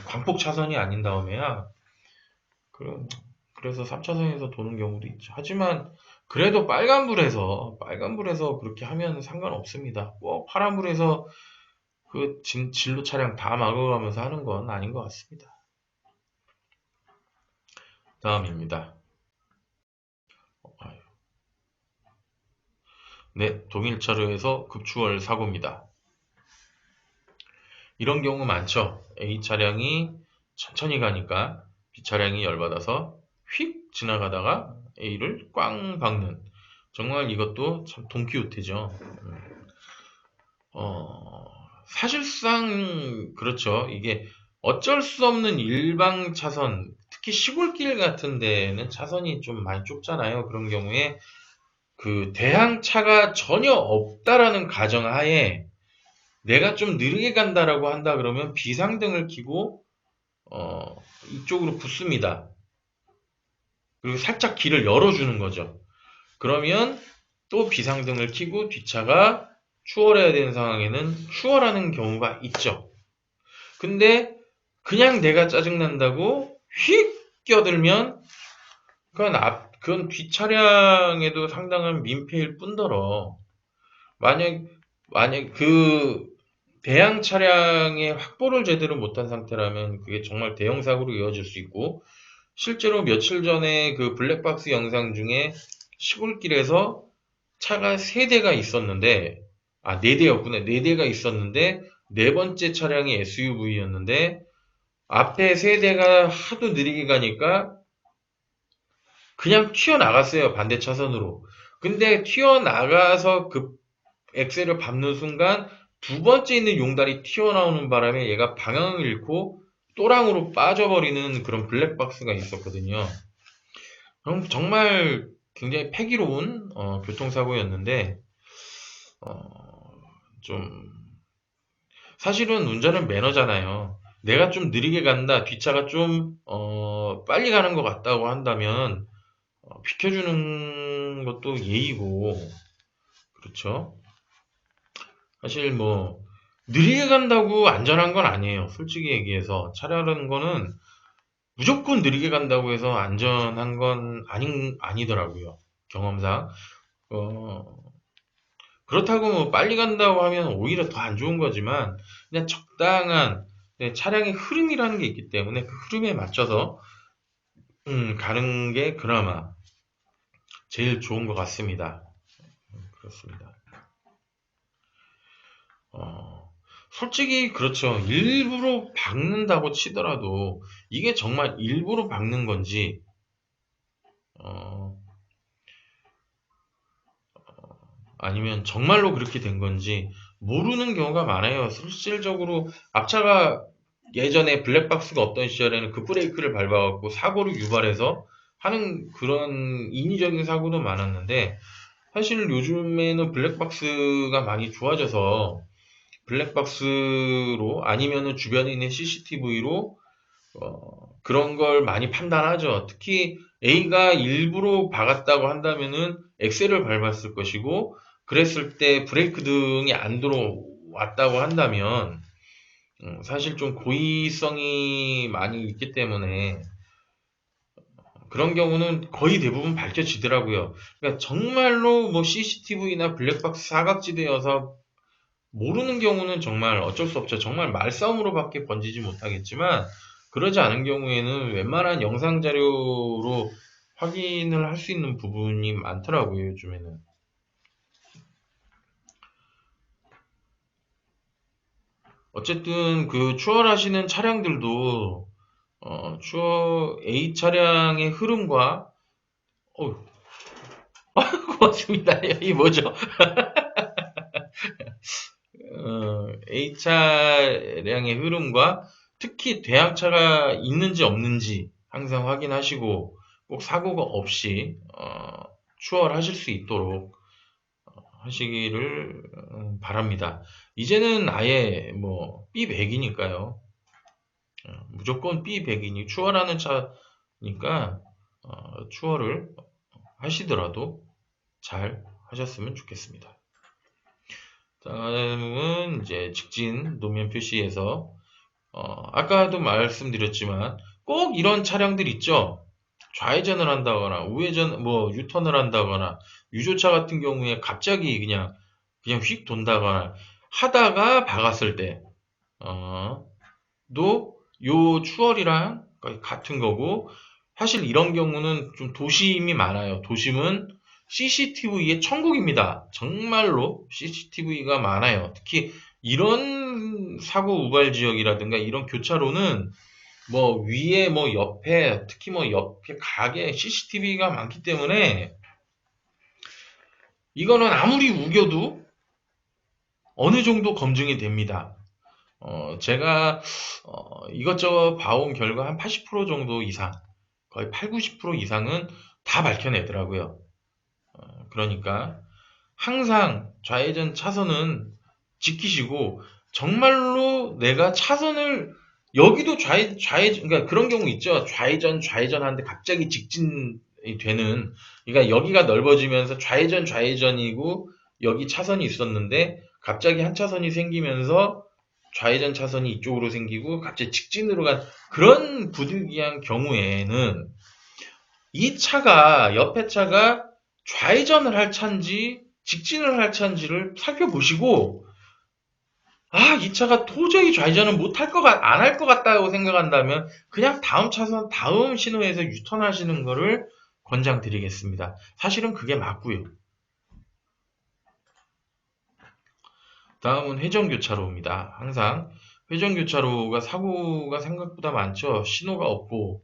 광폭 차선이 아닌 다음에야. 그런, 그래서 3차선에서 도는 경우도 있죠. 하지만 그래도 빨간불에서 그렇게 하면 상관없습니다. 뭐 파란불에서 그 진로 차량 다 막아가면서 하는 건 아닌 것 같습니다. 다음입니다. 네, 동일차로에서 급추월 사고입니다. 이런 경우 많죠. A 차량이 천천히 가니까 B 차량이 열받아서 휙 지나가다가 A를 꽝 박는. 정말 이것도 참 돈키호테죠. 사실상 그렇죠. 이게 어쩔 수 없는 일방 차선, 특히 시골길 같은 데는 차선이 좀 많이 좁잖아요. 그런 경우에 그 대항차가 전혀 없다라는 가정하에 내가 좀 느리게 간다라고 한다 그러면 비상등을 켜고 이쪽으로 붙습니다. 그리고 살짝 길을 열어주는 거죠. 그러면 또 비상등을 켜고 뒷차가 추월해야 되는 상황에는 추월하는 경우가 있죠. 근데 그냥 내가 짜증난다고 휙 끼어들면 그건 뒷차량에도 상당한 민폐일 뿐더러 만약 그 대형 차량의 확보를 제대로 못한 상태라면 그게 정말 대형 사고로 이어질 수 있고, 실제로 며칠 전에 그 블랙박스 영상 중에 시골길에서 차가 3대가 있었는데, 4대였구나. 4대가 있었는데, 네 번째 차량이 SUV였는데, 앞에 3대가 하도 느리게 가니까 그냥 튀어나갔어요. 반대 차선으로. 근데 튀어나가서 그 엑셀을 밟는 순간 두 번째 있는 용달이 튀어나오는 바람에 얘가 방향을 잃고 또랑으로 빠져버리는 그런 블랙박스가 있었거든요. 그럼 정말 굉장히 패기로운 교통사고였는데 좀 사실은 운전은 매너잖아요. 내가 좀 느리게 간다, 뒷차가 좀 빨리 가는 것 같다고 한다면 비켜주는 것도 예의고 그렇죠. 사실 뭐 느리게 간다고 안전한 건 아니에요. 솔직히 얘기해서 차라는 거는 무조건 느리게 간다고 해서 안전한 건 아니더라고요. 경험상. 어, 그렇다고 뭐 빨리 간다고 하면 오히려 더 안 좋은 거지만 그냥 적당한 차량의 흐름이라는 게 있기 때문에 그 흐름에 맞춰서 가는 게 그나마 제일 좋은 것 같습니다. 그렇습니다. 어, 솔직히 그렇죠. 일부러 박는다고 치더라도 이게 정말 일부러 박는 건지 어, 아니면 정말로 그렇게 된 건지 모르는 경우가 많아요. 실질적으로 앞차가 예전에 블랙박스가 없던 시절에는 급브레이크를 밟아갖고 사고를 유발해서 하는 그런 인위적인 사고도 많았는데 사실 요즘에는 블랙박스가 많이 좋아져서 블랙박스로 아니면은 주변에 있는 CCTV로 그런 걸 많이 판단하죠. 특히 A가 일부러 박았다고 한다면은 엑셀을 밟았을 것이고, 그랬을 때 브레이크 등이 안 들어왔다고 한다면, 사실 좀 고의성이 많이 있기 때문에, 그런 경우는 거의 대부분 밝혀지더라고요. 그러니까 정말로 뭐 CCTV나 블랙박스 사각지대여서 모르는 경우는 정말 어쩔 수 없죠. 정말 말싸움으로밖에 번지지 못하겠지만, 그러지 않은 경우에는 웬만한 영상 자료로 확인을 할 수 있는 부분이 많더라고요, 요즘에는. 어쨌든 그 추월하시는 차량들도 A 차량의 흐름과 어, 고맙습니다. 이 뭐죠? A 차량의 흐름과 특히 대항차가 있는지 없는지 항상 확인하시고 꼭 사고가 없이 추월하실 수 있도록 하시기를 바랍니다. 이제는 아예 뭐 B100이니까요. 무조건 B100이니 추월하는 차니까 추월을 하시더라도 잘 하셨으면 좋겠습니다. 다음은 이제 직진 노면 표시에서 아까도 말씀드렸지만 꼭 이런 차량들 있죠. 좌회전을 한다거나 우회전 뭐 유턴을 한다거나 유조차 같은 경우에 갑자기 그냥 휙 돈다거나 하다가 박았을 때 도 요 추월이랑 거의 같은 거고 사실 이런 경우는 좀 도심이 많아요. 도심은 CCTV의 천국입니다. 정말로 CCTV가 많아요. 특히 이런 사고 우발 지역이라든가 이런 교차로는 뭐 위에 뭐 옆에 특히 뭐 옆에 가게 CCTV가 많기 때문에 이거는 아무리 우겨도 어느 정도 검증이 됩니다. 제가 이것저것 봐온 결과 한 80% 정도 이상, 거의 8, 90% 이상은 다 밝혀내더라고요. 그러니까 항상 좌회전 차선은 지키시고 정말로 내가 차선을 여기도 그러니까 그런 경우 있죠. 좌회전 하는데 갑자기 직진이 되는, 그러니까 여기가 넓어지면서 좌회전이고 여기 차선이 있었는데 갑자기 한 차선이 생기면서 좌회전 차선이 이쪽으로 생기고 갑자기 직진으로 간 그런 부득이한 경우에는 이 차가 옆에 차가 좌회전을 할 차인지 직진을 할 차인지를 살펴보시고 이 차가 도저히 좌회전을 안 할 것 같다고 생각한다면 그냥 다음 차선, 다음 신호에서 유턴하시는 거를 권장드리겠습니다. 사실은 그게 맞고요. 다음은 회전교차로입니다. 항상 회전교차로가 사고가 생각보다 많죠. 신호가 없고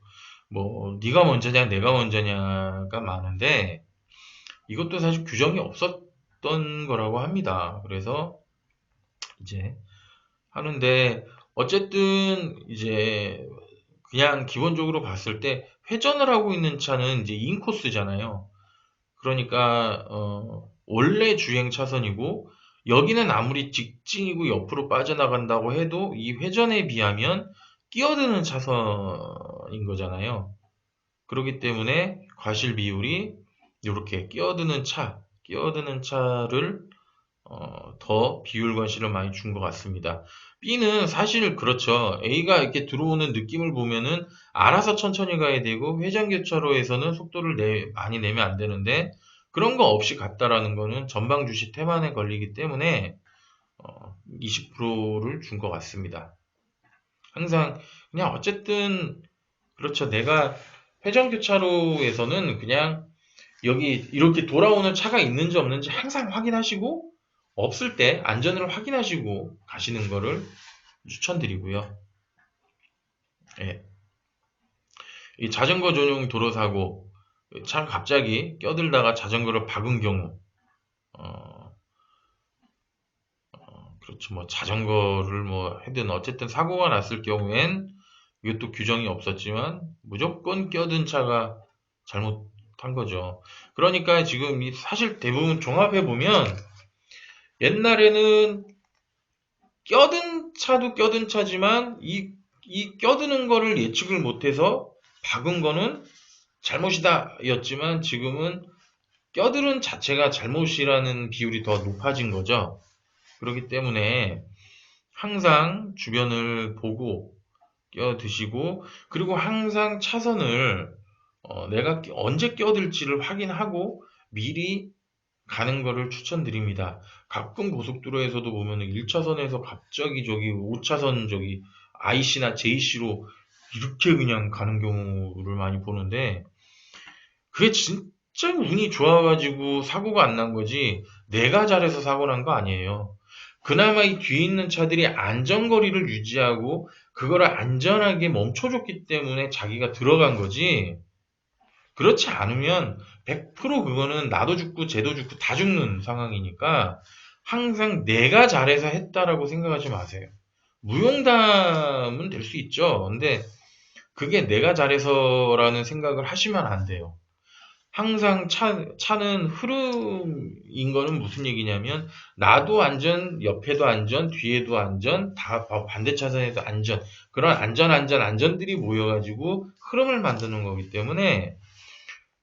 뭐 네가 먼저냐 내가 먼저냐가 많은데 이것도 사실 규정이 없었던 거라고 합니다. 그래서 이제 하는데 어쨌든 이제 그냥 기본적으로 봤을 때 회전을 하고 있는 차는 이제 인코스잖아요. 그러니까 원래 주행 차선이고 여기는 아무리 직진이고 옆으로 빠져나간다고 해도 이 회전에 비하면 끼어드는 차선인 거잖아요. 그렇기 때문에 과실 비율이 이렇게 끼어드는 차를 더 비율 과실을 많이 준 것 같습니다. B는 사실 그렇죠. A가 이렇게 들어오는 느낌을 보면은 알아서 천천히 가야 되고 회전 교차로에서는 속도를 많이 내면 안 되는데 그런 거 없이 갔다라는 거는 전방 주시 태만에 걸리기 때문에 20%를 준 것 같습니다. 항상 그냥 어쨌든 그렇죠. 내가 회전 교차로에서는 그냥 여기 이렇게 돌아오는 차가 있는지 없는지 항상 확인하시고 없을 때 안전을 확인하시고 가시는 거를 추천드리고요. 예. 이 자전거 전용 도로 사고 차 갑자기 껴들다가 자전거를 박은 경우 어, 그렇죠. 뭐 자전거를 뭐 하든 어쨌든 사고가 났을 경우엔 이것도 규정이 없었지만 무조건 껴든 차가 잘못한 거죠. 그러니까 지금 사실 대부분 종합해 보면 옛날에는 껴든 차도 껴든 차지만 이 껴드는 거를 예측을 못해서 박은 거는 잘못이다 였지만 지금은 껴들은 자체가 잘못이라는 비율이 더 높아진 거죠. 그렇기 때문에 항상 주변을 보고 껴드시고 그리고 항상 차선을 내가 언제 껴들지를 확인하고 미리 가는 거를 추천드립니다. 가끔 고속도로에서도 보면은 1차선에서 갑자기 저기 5차선 저기 IC나 JC로 이렇게 그냥 가는 경우를 많이 보는데 그게 진짜 운이 좋아가지고 사고가 안 난 거지 내가 잘해서 사고 난 거 아니에요. 그나마 이 뒤에 있는 차들이 안전거리를 유지하고 그거를 안전하게 멈춰줬기 때문에 자기가 들어간 거지 그렇지 않으면 100% 그거는 나도 죽고 쟤도 죽고 다 죽는 상황이니까 항상 내가 잘해서 했다라고 생각하지 마세요. 무용담은 될 수 있죠. 근데 그게 내가 잘해서라는 생각을 하시면 안 돼요. 항상 차는 흐름인 거는 무슨 얘기냐면 나도 안전, 옆에도 안전, 뒤에도 안전, 다 반대 차선에도 안전. 그런 안전들이 모여가지고 흐름을 만드는 거기 때문에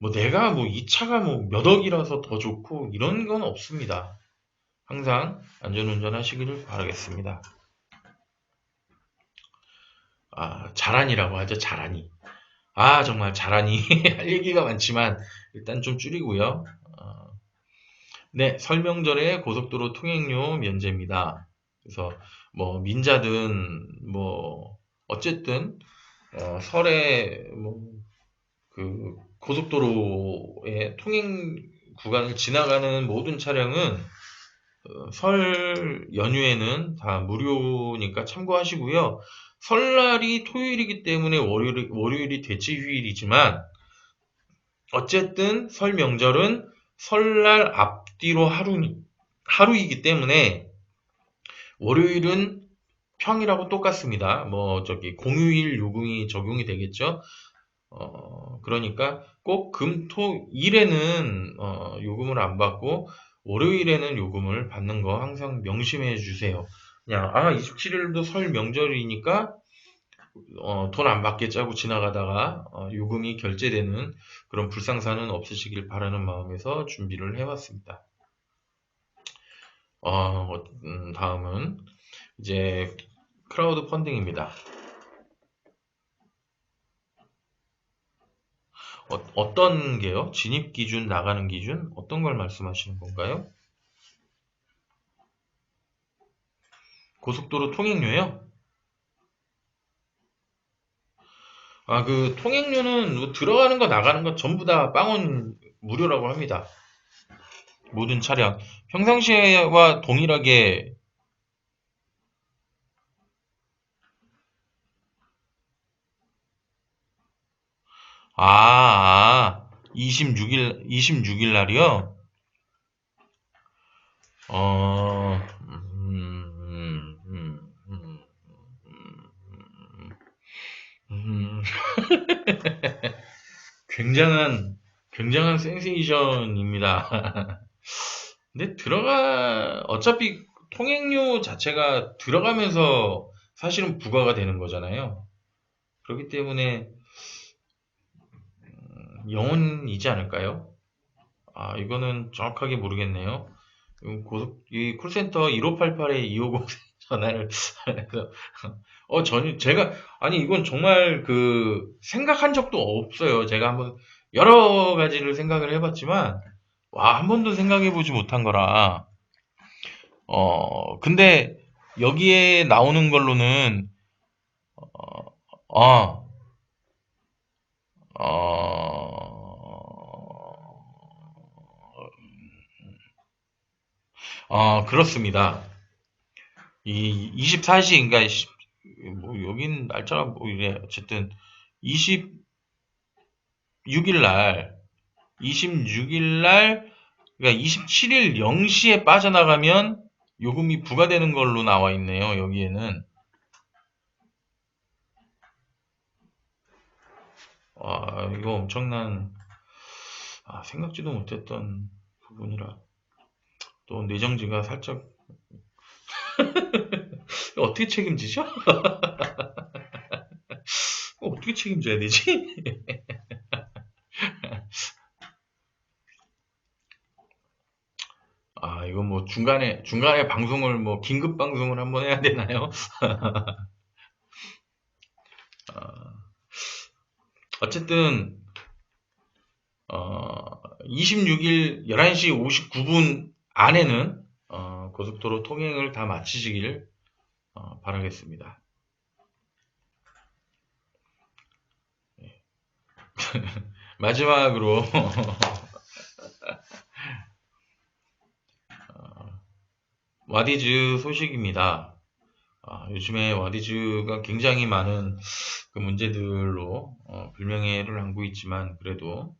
뭐 내가 뭐 이 차가 뭐 몇 억이라서 더 좋고 이런 건 없습니다. 항상 안전운전 하시기를 바라겠습니다. 아, 자란이라고 하죠, 자란이. 아, 정말 자란이. 할 얘기가 많지만 일단 좀 줄이고요. 네, 설명절에 고속도로 통행료 면제입니다. 그래서 뭐 민자든 뭐 어쨌든 설에 뭐 그 고속도로의 통행 구간을 지나가는 모든 차량은 설 연휴에는 다 무료니까 참고하시고요. 설날이 토요일이기 때문에 월요일이 대체 휴일이지만 어쨌든 설 명절은 설날 앞뒤로 하루이기 때문에 월요일은 평일하고 똑같습니다. 뭐 저기 공휴일 요금이 적용이 되겠죠. 그러니까 꼭 금, 토, 일에는 요금을 안 받고 월요일에는 요금을 받는 거 항상 명심해 주세요. 그냥 27일도 설 명절이니까 돈 안 받겠자고 지나가다가 요금이 결제되는 그런 불상사는 없으시길 바라는 마음에서 준비를 해봤습니다. 다음은 이제 크라우드 펀딩입니다. 어떤 게요? 진입 기준, 나가는 기준? 어떤 걸 말씀하시는 건가요? 고속도로 통행료요? 그 통행료는 뭐 들어가는 거 나가는 거 전부 다 빵원 무료라고 합니다. 모든 차량. 평상시와 동일하게 26일 날이요. 어, 음, 음, 음, 음. 굉장한, 굉장한 센세이션입니다. 근데 어차피 통행료 자체가 들어가면서 사실은 부과가 되는 거잖아요. 그렇기 때문에 영원이지 않을까요? 아, 이거는 정확하게 모르겠네요. 이 콜센터 1588에 2500 전화를 해서 아니, 이건 정말 생각한 적도 없어요. 제가 한번 여러 가지를 생각을 해봤지만, 와, 한 번도 생각해보지 못한 거라. 근데 여기에 나오는 걸로는, 어, 그렇습니다. 이 24시인가, 뭐, 여긴 날짜가 뭐 이래. 어쨌든, 26일 날, 26일 날, 그러니까 27일 0시에 빠져나가면 요금이 부과되는 걸로 나와 있네요, 여기에는. 이거 생각지도 못했던 부분이라. 또 내정지가 살짝, 어떻게 책임지죠? 어떻게 책임져야 되지? 이거 뭐 중간에 방송을 뭐 긴급 방송을 한번 해야 되나요? 어쨌든 26일 11시 59분 안에는 고속도로 통행을 다 마치시길 바라겠습니다. 마지막으로 와디즈 소식입니다. 요즘에 와디즈가 굉장히 많은 그 문제들로 불명예를 안고 있지만 그래도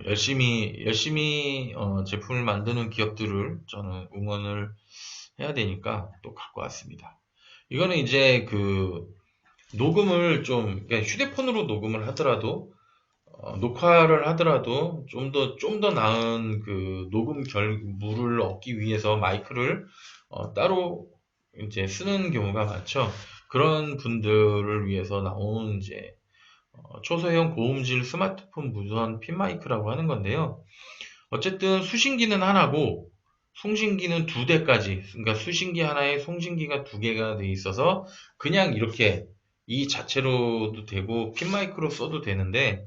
열심히 제품을 만드는 기업들을 저는 응원을 해야 되니까 또 갖고 왔습니다. 이거는 이제 녹음을 그러니까 휴대폰으로 녹음을 하더라도 녹화를 하더라도 좀 더 나은 녹음 결물을 얻기 위해서 마이크를 따로 이제 쓰는 경우가 많죠. 그런 분들을 위해서 나온 이제 초소형 고음질 스마트폰 무선 핀 마이크라고 하는 건데요. 어쨌든 수신기는 하나고 송신기는 두 대까지, 그러니까 수신기 하나에 송신기가 두 개가 돼 있어서 그냥 이렇게 이 자체로도 되고 핀 마이크로 써도 되는데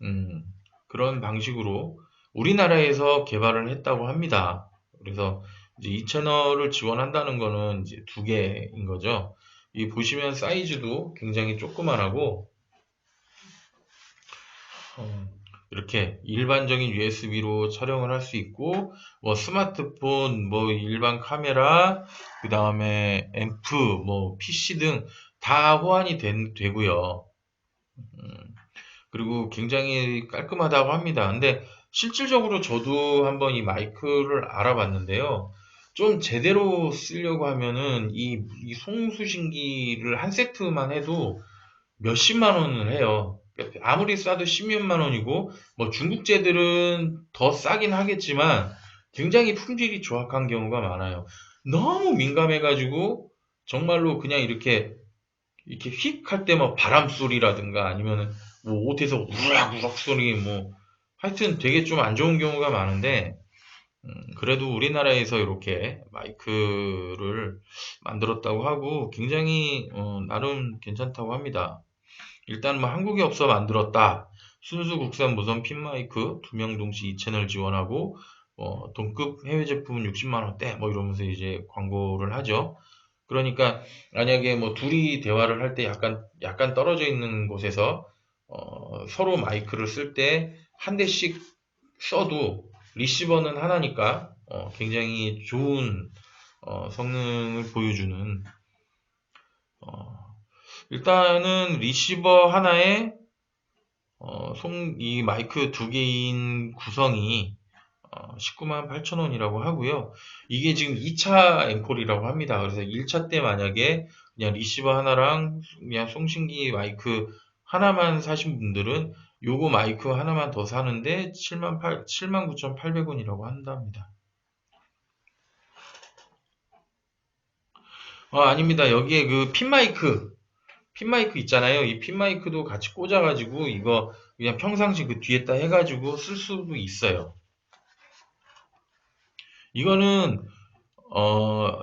음, 그런 방식으로 우리나라에서 개발을 했다고 합니다. 그래서 이제 이 채널을 지원한다는 거는 이제 두 개인 거죠. 이 보시면 사이즈도 굉장히 조그만하고 어, 이렇게 일반적인 USB로 촬영을 할 수 있고 뭐 스마트폰, 뭐 일반 카메라, 그 다음에 앰프, 뭐 PC 등 다 호환이 되고요. 그리고 굉장히 깔끔하다고 합니다. 근데 실질적으로 저도 한번 이 마이크를 알아봤는데요. 좀 제대로 쓰려고 하면은 이 송수신기를 한 세트만 해도 몇십만 원을 해요. 그러니까 아무리 싸도 십몇만 원이고, 뭐 중국제들은 더 싸긴 하겠지만 굉장히 품질이 조악한 경우가 많아요. 너무 민감해가지고 정말로 그냥 이렇게 휙 할 때 뭐 바람 소리라든가 아니면은 뭐 옷에서 우락우락 소리 뭐 하여튼 되게 좀 안 좋은 경우가 많은데 그래도 우리나라에서 이렇게 마이크를 만들었다고 하고 굉장히 나름 괜찮다고 합니다. 일단 뭐 한국에 없어 만들었다. 순수 국산 무선 핀 마이크 두 명 동시 2채널 지원하고 동급 해외 제품은 60만 원대 뭐 이러면서 이제 광고를 하죠. 그러니까 만약에 뭐 둘이 대화를 할 때 약간 떨어져 있는 곳에서 서로 마이크를 쓸 때 한 대씩 써도 리시버는 하나니까 굉장히 좋은 성능을 보여주는 어, 일단은 리시버 하나에 이 마이크 두 개인 구성이 19만 8천 원이라고 하고요. 이게 지금 2차 앵콜이라고 합니다. 그래서 1차 때 만약에 그냥 리시버 하나랑 그냥 송신기 마이크 하나만 사신 분들은 요거 마이크 하나만 더 사는데 7만 9,800원이라고 한답니다. 아닙니다. 여기에 그 핀마이크 있잖아요. 이 핀마이크도 같이 꽂아가지고 이거 그냥 평상시 그 뒤에다 해가지고 쓸 수도 있어요. 이거는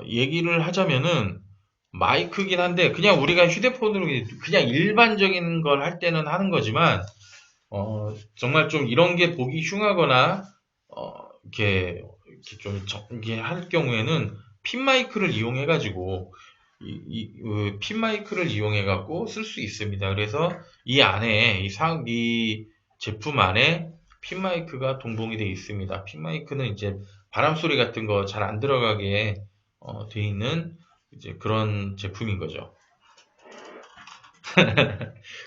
얘기를 하자면은 마이크긴 한데 그냥 우리가 휴대폰으로 그냥 일반적인 걸 할 때는 하는 거지만 정말 좀 이런 게 보기 흉하거나 이렇게 좀 이렇게 할 경우에는 핀 마이크를 이용해 가지고 핀 마이크를 이용해 갖고 쓸 수 있습니다. 그래서 이 안에 이 제품 안에 핀 마이크가 동봉이 되어 있습니다. 핀 마이크는 이제 바람 소리 같은 거 잘 안 들어가게 되어 있는 이제 그런 제품인 거죠.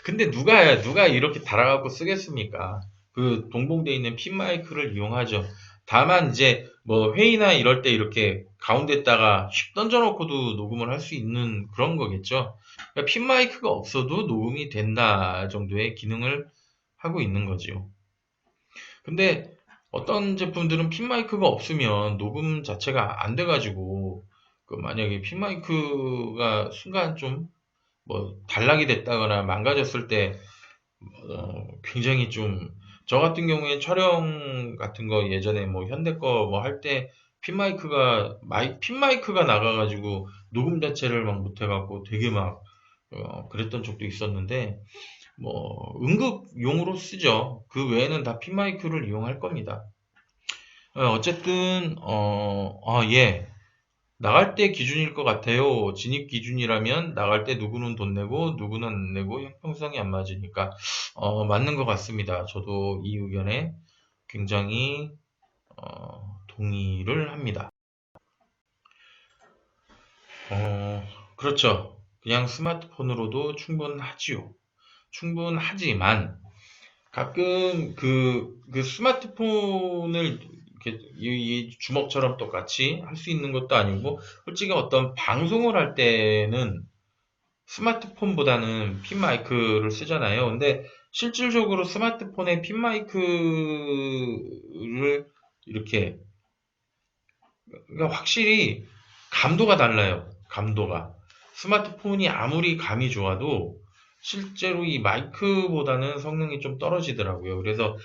근데 누가 이렇게 달아갖고 쓰겠습니까? 그 동봉되어 있는 핀 마이크를 이용하죠. 다만 이제 뭐 회의나 이럴 때 이렇게 가운데다가 휙 던져놓고도 녹음을 할 수 있는 그런 거겠죠. 그러니까 핀 마이크가 없어도 녹음이 된다 정도의 기능을 하고 있는 거지요. 근데 어떤 제품들은 핀 마이크가 없으면 녹음 자체가 안 돼가지고 그 만약에 핀 마이크가 순간 좀 뭐 단락이 됐다거나 망가졌을 때 굉장히 좀 저 같은 경우에 촬영 같은 거 예전에 뭐 현대 거 뭐 할 때 핀 마이크가 나가가지고 녹음 자체를 막 못해갖고 되게 막 그랬던 적도 있었는데 뭐 응급용으로 쓰죠. 그 외에는 다 핀 마이크를 이용할 겁니다. 어쨌든 예. 나갈 때 기준일 것 같아요. 진입 기준이라면 나갈 때 누구는 돈 내고 누구는 안 내고 형평성이 안 맞으니까 맞는 것 같습니다. 저도 이 의견에 굉장히 동의를 합니다. 그렇죠. 그냥 스마트폰으로도 충분하지요. 충분하지만 가끔 그 스마트폰을 이렇게 이 주먹처럼 똑같이 할 수 있는 것도 아니고, 솔직히 어떤 방송을 할 때는 스마트폰보다는 핀 마이크를 쓰잖아요. 근데 실질적으로 스마트폰에 핀 마이크를 이렇게, 그러니까 확실히 감도가 달라요. 감도가. 스마트폰이 아무리 감이 좋아도 실제로 이 마이크보다는 성능이 좀 떨어지더라고요. 그래서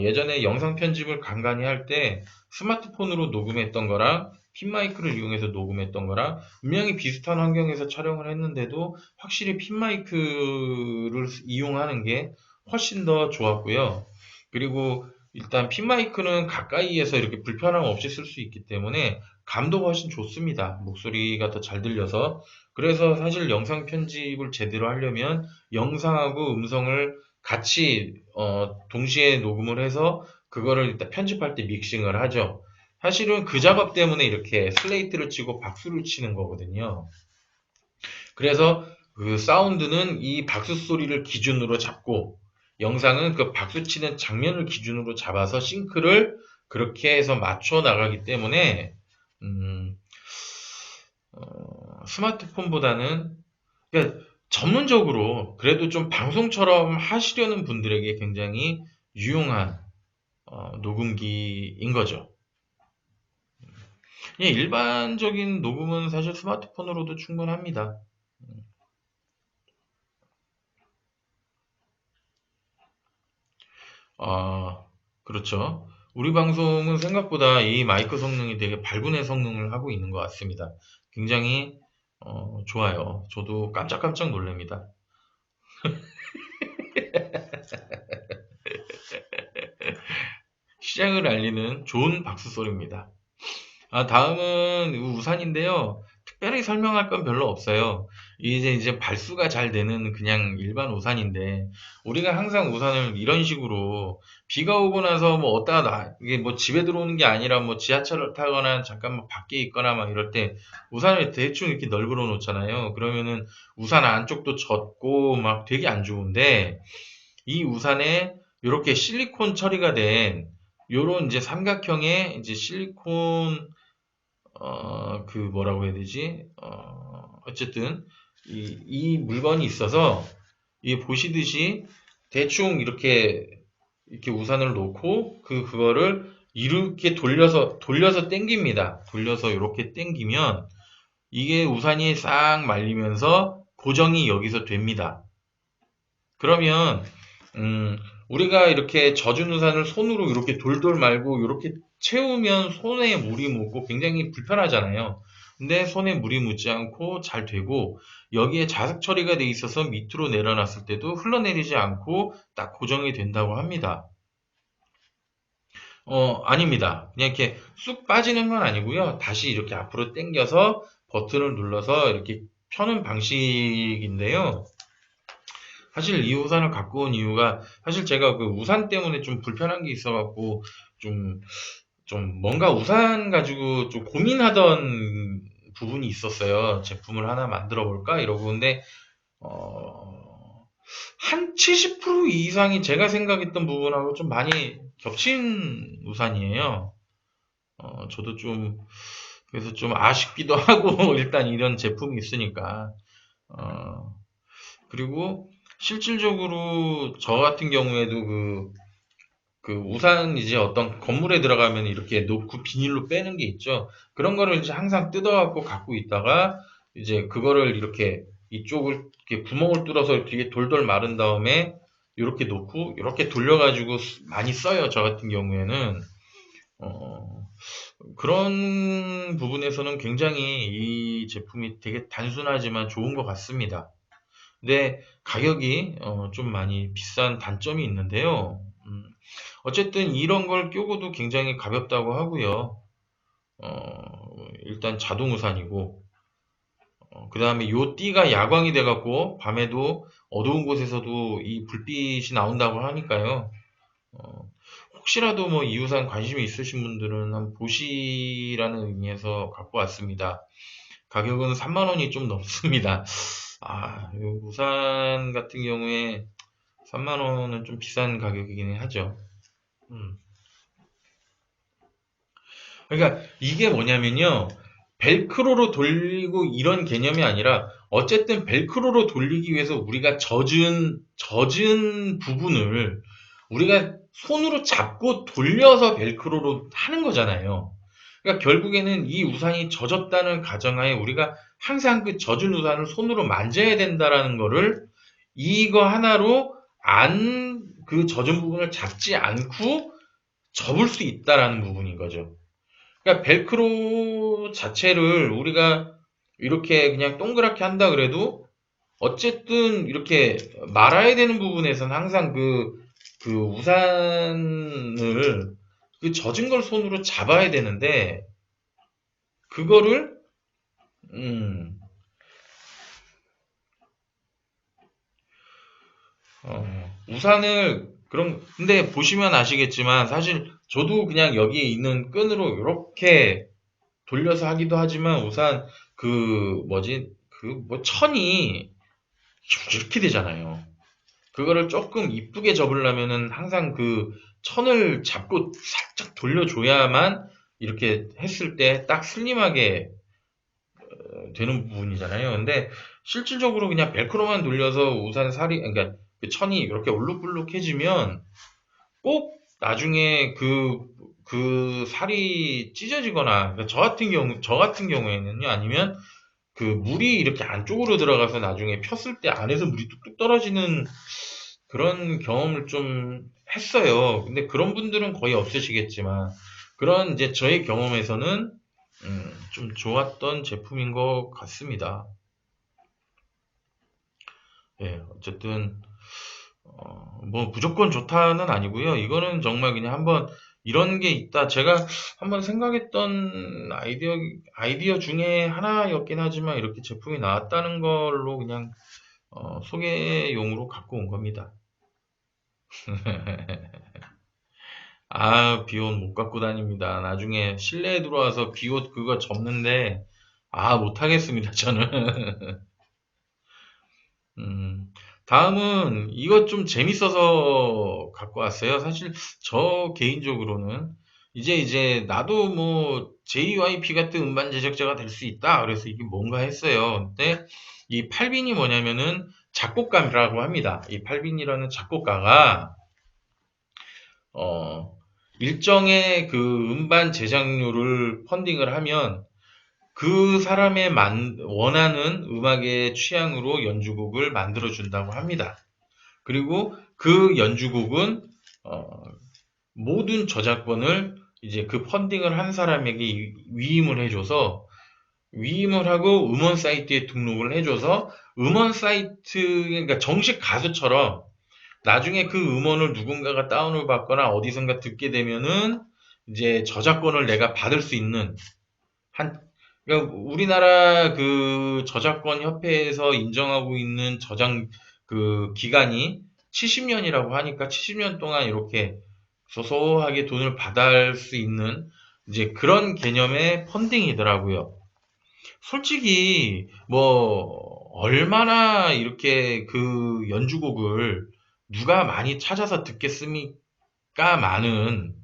예전에 영상 편집을 간간히 할 때 스마트폰으로 녹음했던 거랑 핀 마이크를 이용해서 녹음했던 거랑 분명히 비슷한 환경에서 촬영을 했는데도 확실히 핀 마이크를 이용하는 게 훨씬 더 좋았고요. 그리고 일단 핀 마이크는 가까이에서 이렇게 불편함 없이 쓸 수 있기 때문에 감도가 훨씬 좋습니다. 목소리가 더 잘 들려서. 그래서 사실 영상 편집을 제대로 하려면 영상하고 음성을 같이 동시에 녹음을 해서 그거를 일단 편집할 때 믹싱을 하죠. 사실은 그 작업 때문에 이렇게 슬레이트를 치고 박수를 치는 거거든요. 그래서 그 사운드는 이 박수 소리를 기준으로 잡고 영상은 그 박수 치는 장면을 기준으로 잡아서 싱크를 그렇게 해서 맞춰 나가기 때문에 음, 스마트폰보다는 그러니까 전문적으로 그래도 좀 방송처럼 하시려는 분들에게 굉장히 유용한 녹음기인 거죠. 예, 일반적인 녹음은 사실 스마트폰으로도 충분합니다. 아, 그렇죠. 우리 방송은 생각보다 이 마이크 성능이 되게 발군의 성능을 하고 있는 것 같습니다. 굉장히 좋아요. 저도 깜짝깜짝 놀랍니다. 시장을 알리는 좋은 박수 소리입니다. 다음은 우산인데요. 특별히 설명할 건 별로 없어요. 이제 발수가 잘 되는 그냥 일반 우산인데, 우리가 항상 우산을 이런 식으로 비가 오고 나서 뭐 이게 뭐 집에 들어오는 게 아니라 뭐 지하철을 타거나 잠깐 뭐 밖에 있거나 막 이럴 때 우산을 대충 이렇게 널브러 놓잖아요. 그러면은 우산 안쪽도 젖고 막 되게 안 좋은데, 이 우산에 이렇게 실리콘 처리가 된 요런 이제 삼각형의 이제 실리콘 그 뭐라고 해야 되지? 어쨌든 이 물건이 있어서 이 보시듯이 대충 이렇게 우산을 놓고 그거를 이렇게 돌려서 당깁니다. 돌려서 이렇게 당기면 이게 우산이 싹 말리면서 고정이 여기서 됩니다. 그러면 음, 우리가 이렇게 젖은 우산을 손으로 이렇게 돌돌 말고 이렇게 채우면 손에 물이 묻고 굉장히 불편하잖아요. 근데 손에 물이 묻지 않고 잘 되고 여기에 자석 처리가 돼 있어서 밑으로 내려놨을 때도 흘러내리지 않고 딱 고정이 된다고 합니다. 아닙니다. 그냥 이렇게 쑥 빠지는 건 아니고요. 다시 이렇게 앞으로 당겨서 버튼을 눌러서 이렇게 펴는 방식인데요. 사실 이 우산을 갖고 온 이유가 사실 제가 그 우산 때문에 좀 불편한 게 있어갖고 좀, 좀 뭔가 우산 가지고 좀 고민하던 부분이 있었어요. 제품을 하나 만들어 볼까? 이러고 근데 한 70% 이상이 제가 생각했던 부분하고 좀 많이 겹친 우산이에요. 저도 좀 그래서 좀 아쉽기도 하고 일단 이런 제품이 있으니까 어, 그리고 실질적으로 저 같은 경우에도 그 우산 이제 어떤 건물에 들어가면 이렇게 놓고 비닐로 빼는 게 있죠. 그런 거를 이제 항상 뜯어갖고 갖고 있다가 이제 그거를 이렇게 이쪽을 이렇게 구멍을 뚫어서 뒤에 돌돌 마른 다음에 이렇게 놓고 이렇게 돌려가지고 많이 써요. 저 같은 경우에는 어, 그런 부분에서는 굉장히 이 제품이 되게 단순하지만 좋은 것 같습니다. 근데 가격이 좀 많이 비싼 단점이 있는데요. 어쨌든 이런 걸 끼고도 굉장히 가볍다고 하고요. 일단 자동 우산이고, 그 다음에 요 띠가 야광이 돼갖고 밤에도 어두운 곳에서도 이 불빛이 나온다고 하니까요. 어, 혹시라도 뭐 이 우산 관심이 있으신 분들은 한번 보시라는 의미에서 갖고 왔습니다. 가격은 3만 원이 좀 넘습니다. 이 우산 같은 경우에 3만 원은 좀 비싼 가격이긴 하죠. 음. 그러니까 이게 뭐냐면요. 벨크로로 돌리고 이런 개념이 아니라 어쨌든 벨크로로 돌리기 위해서 우리가 젖은 부분을 우리가 손으로 잡고 돌려서 벨크로로 하는 거잖아요. 그러니까 결국에는 이 우산이 젖었다는 가정하에 우리가 항상 그 젖은 우산을 손으로 만져야 된다라는 거를 이거 하나로 그 젖은 부분을 잡지 않고 접을 수 있다라는 부분인 거죠. 그러니까 벨크로 자체를 우리가 이렇게 그냥 동그랗게 한다 그래도 어쨌든 이렇게 말아야 되는 부분에서는 항상 그 우산을 그 젖은 걸 손으로 잡아야 되는데 그거를 음, 우산을 그럼 근데 보시면 아시겠지만 사실 저도 그냥 여기에 있는 끈으로 이렇게 돌려서 하기도 하지만 우산 그 뭐지 그 뭐 천이 이렇게 되잖아요. 그거를 조금 이쁘게 접으려면은 항상 그 천을 잡고 살짝 돌려줘야만 이렇게 했을 때 딱 슬림하게 되는 부분이잖아요. 근데 실질적으로 그냥 벨크로만 돌려서 우산 살이 그러니까 그 천이 이렇게 울룩불룩해지면 꼭 나중에 그 살이 찢어지거나 그러니까 저 같은 경우에는요 아니면 그 물이 이렇게 안쪽으로 들어가서 나중에 폈을 때 안에서 물이 뚝뚝 떨어지는 그런 경험을 좀 했어요. 근데 그런 분들은 거의 없으시겠지만 그런 이제 저의 경험에서는 좀 좋았던 제품인 것 같습니다. 예, 어쨌든 뭐 무조건 좋다는 아니고요. 이거는 정말 그냥 한번 이런 게 있다. 제가 한번 생각했던 아이디어 중에 하나였긴 하지만 이렇게 제품이 나왔다는 걸로 그냥 소개용으로 갖고 온 겁니다. 비옷 못 갖고 다닙니다. 나중에 실내에 들어와서 비옷 그거 접는데 못 하겠습니다. 저는. 음, 다음은 이것 좀 재밌어서 갖고 왔어요. 사실 저 개인적으로는 이제 나도 뭐 JYP 같은 음반 제작자가 될 수 있다. 그래서 이게 뭔가 했어요. 근데 이 팔빈이 뭐냐면은 작곡가라고 합니다. 이 팔빈이라는 작곡가가 어 일정의 그 음반 제작료를 펀딩을 하면 그 사람의 원하는 음악의 취향으로 연주곡을 만들어 준다고 합니다. 그리고 그 연주곡은 어, 모든 저작권을 이제 그 펀딩을 한 사람에게 위임을 해줘서 위임을 하고 음원 사이트에 등록을 해줘서 음원 사이트 그러니까 정식 가수처럼 나중에 그 음원을 누군가가 다운을 받거나 어디선가 듣게 되면은 이제 저작권을 내가 받을 수 있는 한 그러니까 우리나라 그 저작권 협회에서 인정하고 있는 저장 그 기간이 70년이라고 하니까 70년 동안 이렇게 소소하게 돈을 받을 수 있는 이제 그런 개념의 펀딩이더라고요. 솔직히 뭐 얼마나 이렇게 그 연주곡을 누가 많이 찾아서 듣겠습니까? 많은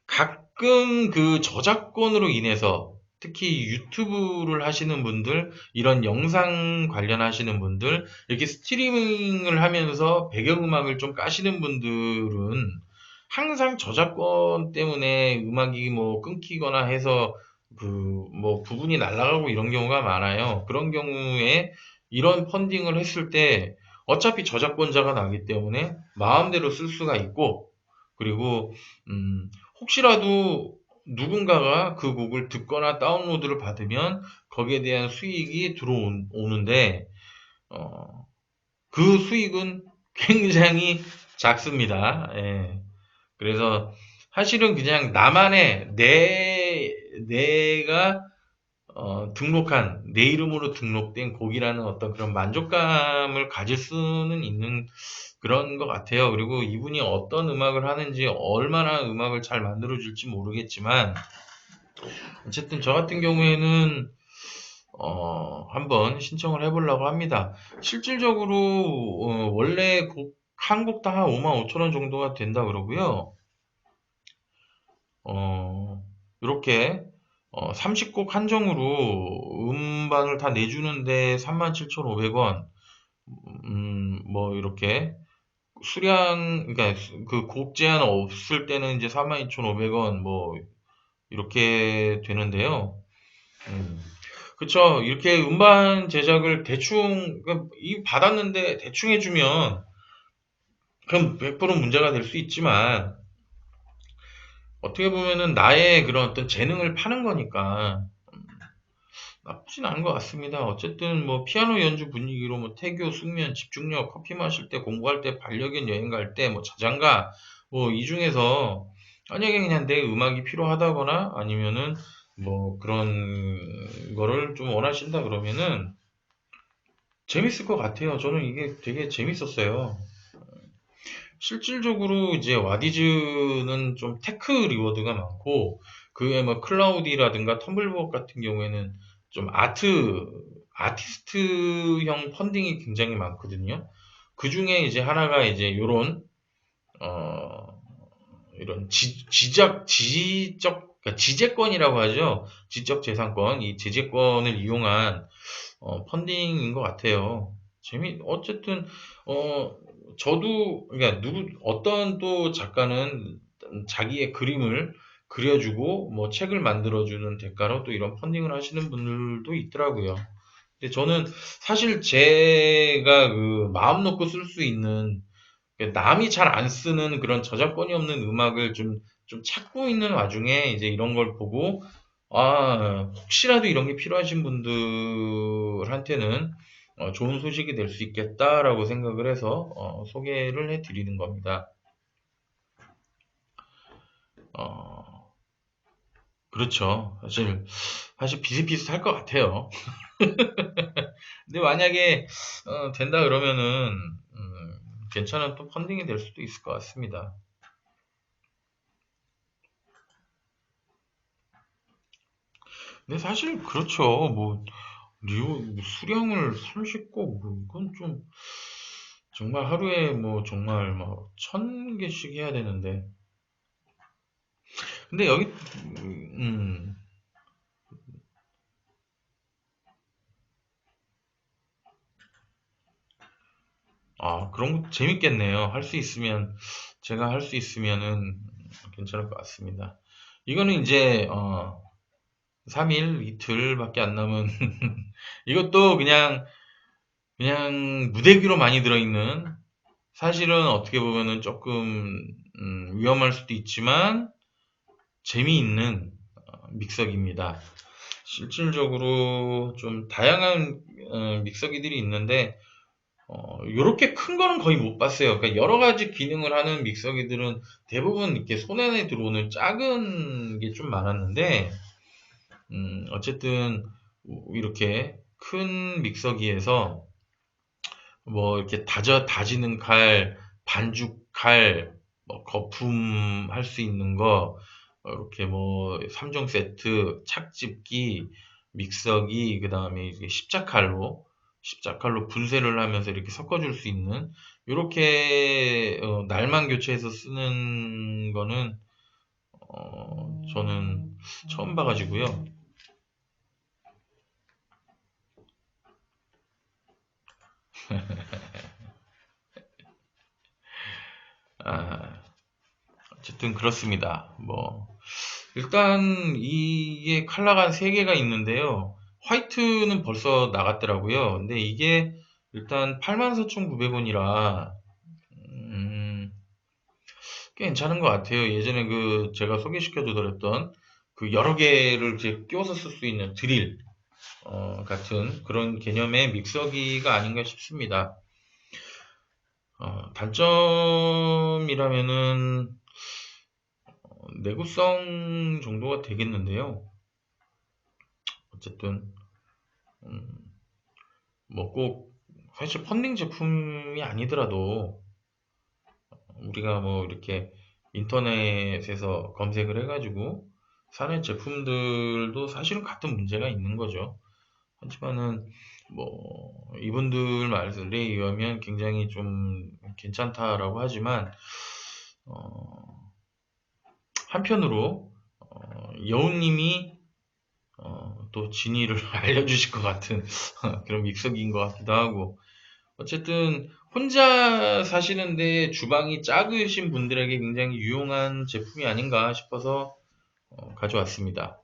가끔 그 저작권으로 인해서 특히 유튜브를 하시는 분들, 이런 영상 관련하시는 분들, 이렇게 스트리밍을 하면서 배경음악을 좀 까시는 분들은 항상 저작권 때문에 음악이 뭐 끊기거나 해서 그 뭐 부분이 날아가고 이런 경우가 많아요. 그런 경우에 이런 펀딩을 했을 때 어차피 저작권자가 나기 때문에 마음대로 쓸 수가 있고, 그리고 혹시라도 누군가가 그 곡을 듣거나 다운로드를 받으면 거기에 대한 수익이 들어오는데, 어, 그 수익은 굉장히 작습니다. 예. 그래서 사실은 그냥 나만의 내가 등록한 내 이름으로 등록된 곡이라는 어떤 그런 만족감을 가질 수는 있는 그런 것 같아요. 그리고 이분이 어떤 음악을 하는지 얼마나 음악을 잘 만들어줄지 모르겠지만 어쨌든 저 같은 경우에는 한번 신청을 해보려고 합니다. 실질적으로 원래 한 곡당 한 5만 5천 원 정도가 된다 그러고요. 이렇게 30곡 한정으로 음반을 다 내주는데 37,500원, 뭐 이렇게 그러니까 그 곡 제한 없을 때는 이제 42,500원 뭐 이렇게 되는데요. 음, 그쵸. 이렇게 음반 제작을 대충 그러니까 이 받았는데 대충 해주면 그럼 100% 문제가 될 수 있지만 어떻게 보면은 나의 그런 어떤 재능을 파는 거니까 나쁘진 않은 것 같습니다. 어쨌든 뭐 피아노 연주 분위기로 뭐 태교, 숙면, 집중력, 커피 마실 때, 공부할 때, 반려견 여행 갈 때, 뭐 자장가, 뭐 이 중에서 만약에 그냥 내 음악이 필요하다거나 아니면은 뭐 그런 거를 좀 원하신다 그러면은 재밌을 것 같아요. 저는 이게 되게 재밌었어요. 실질적으로 이제 와디즈는 좀 테크 리워드가 많고, 그에 뭐 클라우디라든가 텀블벅 같은 경우에는 좀 아티스트형 펀딩이 굉장히 많거든요. 그 중에 이제 하나가 이제 요런, 어, 이런 그러니까 지재권이라고 하죠. 지적 재산권, 이 지재권을 이용한 펀딩인 것 같아요. 어쨌든, 어, 저도, 그러니까 어떤 또 작가는 자기의 그림을 그려주고, 뭐 책을 만들어주는 대가로 또 이런 펀딩을 하시는 분들도 있더라고요. 근데 저는 사실 제가 그 마음 놓고 쓸 수 있는, 그러니까 남이 잘 안 쓰는 그런 저작권이 없는 음악을 좀 찾고 있는 와중에 이제 이런 걸 보고, 혹시라도 이런 게 필요하신 분들한테는 좋은 소식이 될 수 있겠다라고 생각을 해서 소개를 해드리는 겁니다. 어, 그렇죠. 사실 비슷비슷할 것 같아요. 근데 만약에 된다 그러면은 괜찮은 또 펀딩이 될 수도 있을 것 같습니다. 근데 사실 그렇죠. 뭐 수량을 30곡, 이건 좀, 정말 하루에 뭐, 정말 뭐, 1000개씩 해야 되는데. 근데 여기, 음, 그런 거 재밌겠네요. 할 수 있으면, 제가 할 수 있으면은 괜찮을 것 같습니다. 이거는 이제, 3일, 이틀밖에 안 남은, 이것도 그냥 무대기로 많이 들어있는, 사실은 어떻게 보면은 조금, 위험할 수도 있지만, 재미있는 믹서기입니다. 실질적으로 좀 다양한 믹서기들이 있는데, 요렇게 큰 거는 거의 못 봤어요. 그러니까 여러 가지 기능을 하는 믹서기들은 대부분 이렇게 손 안에 들어오는 작은 게 좀 많았는데, 어쨌든 이렇게 큰 믹서기에서 뭐 이렇게 다지는 칼, 반죽 칼, 뭐 거품 할 수 있는 거, 이렇게 뭐 3종 세트, 착집기, 믹서기, 그 다음에 이게 십자칼로 분쇄를 하면서 이렇게 섞어줄 수 있는, 이렇게 날만 교체해서 쓰는 거는 저는 처음 봐가지고요. 아, 어쨌든 그렇습니다. 뭐 일단 이게 컬러가 한 3개가 있는데요. 화이트는 벌써 나갔더라고요. 근데 이게 일단 84,900원이라 꽤 괜찮은 것 같아요. 예전에 그 제가 소개시켜 드렸던 그 여러 개를 이제 끼워서 쓸 수 있는 드릴 같은 그런 개념의 믹서기가 아닌가 싶습니다. 단점이라면은 내구성 정도가 되겠는데요. 어쨌든 뭐 꼭 사실 펀딩 제품이 아니더라도 우리가 뭐 이렇게 인터넷에서 검색을 해가지고 사는 제품들도 사실은 같은 문제가 있는 거죠. 하지만은 뭐 이분들 말에 의하면 굉장히 좀 괜찮다라고 하지만 한편으로 여우님이 또 진위를 알려주실 것 같은 그런 믹서기인 것 같기도 하고 어쨌든 혼자 사시는데 주방이 작으신 분들에게 굉장히 유용한 제품이 아닌가 싶어서 가져왔습니다.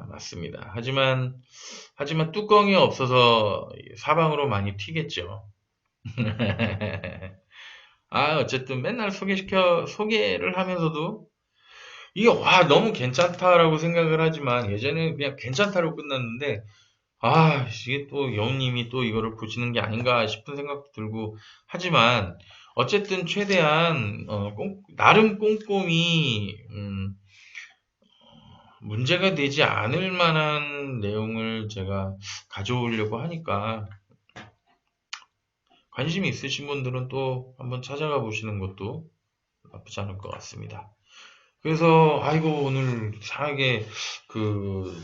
맞습니다. 하지만 뚜껑이 없어서 사방으로 많이 튀겠죠. 어쨌든 맨날 소개를 하면서도 이게 와, 너무 괜찮다라고 생각을 하지만 예전에는 그냥 괜찮다로 끝났는데 이게 또 여우님이 또 이거를 보시는 게 아닌가 싶은 생각도 들고 하지만 어쨌든 최대한 나름 꼼꼼히 문제가 되지 않을 만한 내용을 제가 가져오려고 하니까 관심이 있으신 분들은 또 한번 찾아가 보시는 것도 나쁘지 않을 것 같습니다. 그래서 아이고 오늘 이상하게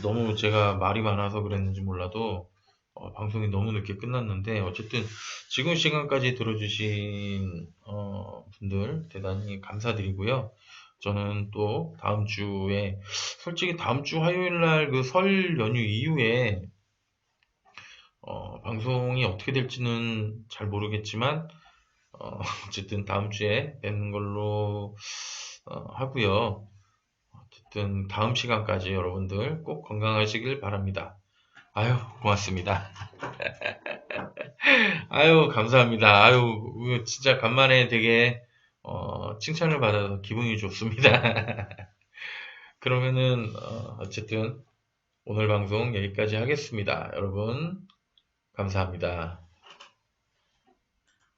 너무 제가 말이 많아서 그랬는지 몰라도 방송이 너무 늦게 끝났는데 어쨌든 지금 시간까지 들어주신 분들 대단히 감사드리고요. 저는 또 다음 주에 솔직히 다음 주 화요일 날 그 설 연휴 이후에 방송이 어떻게 될지는 잘 모르겠지만 어쨌든 다음 주에 뵙는 걸로 하고요. 어쨌든 다음 시간까지 여러분들 꼭 건강하시길 바랍니다. 아유, 고맙습니다. 아유, 감사합니다. 아유, 이거 진짜 간만에 되게 칭찬을 받아서 기분이 좋습니다. 그러면은 어쨌든 오늘 방송 여기까지 하겠습니다. 여러분, 감사합니다.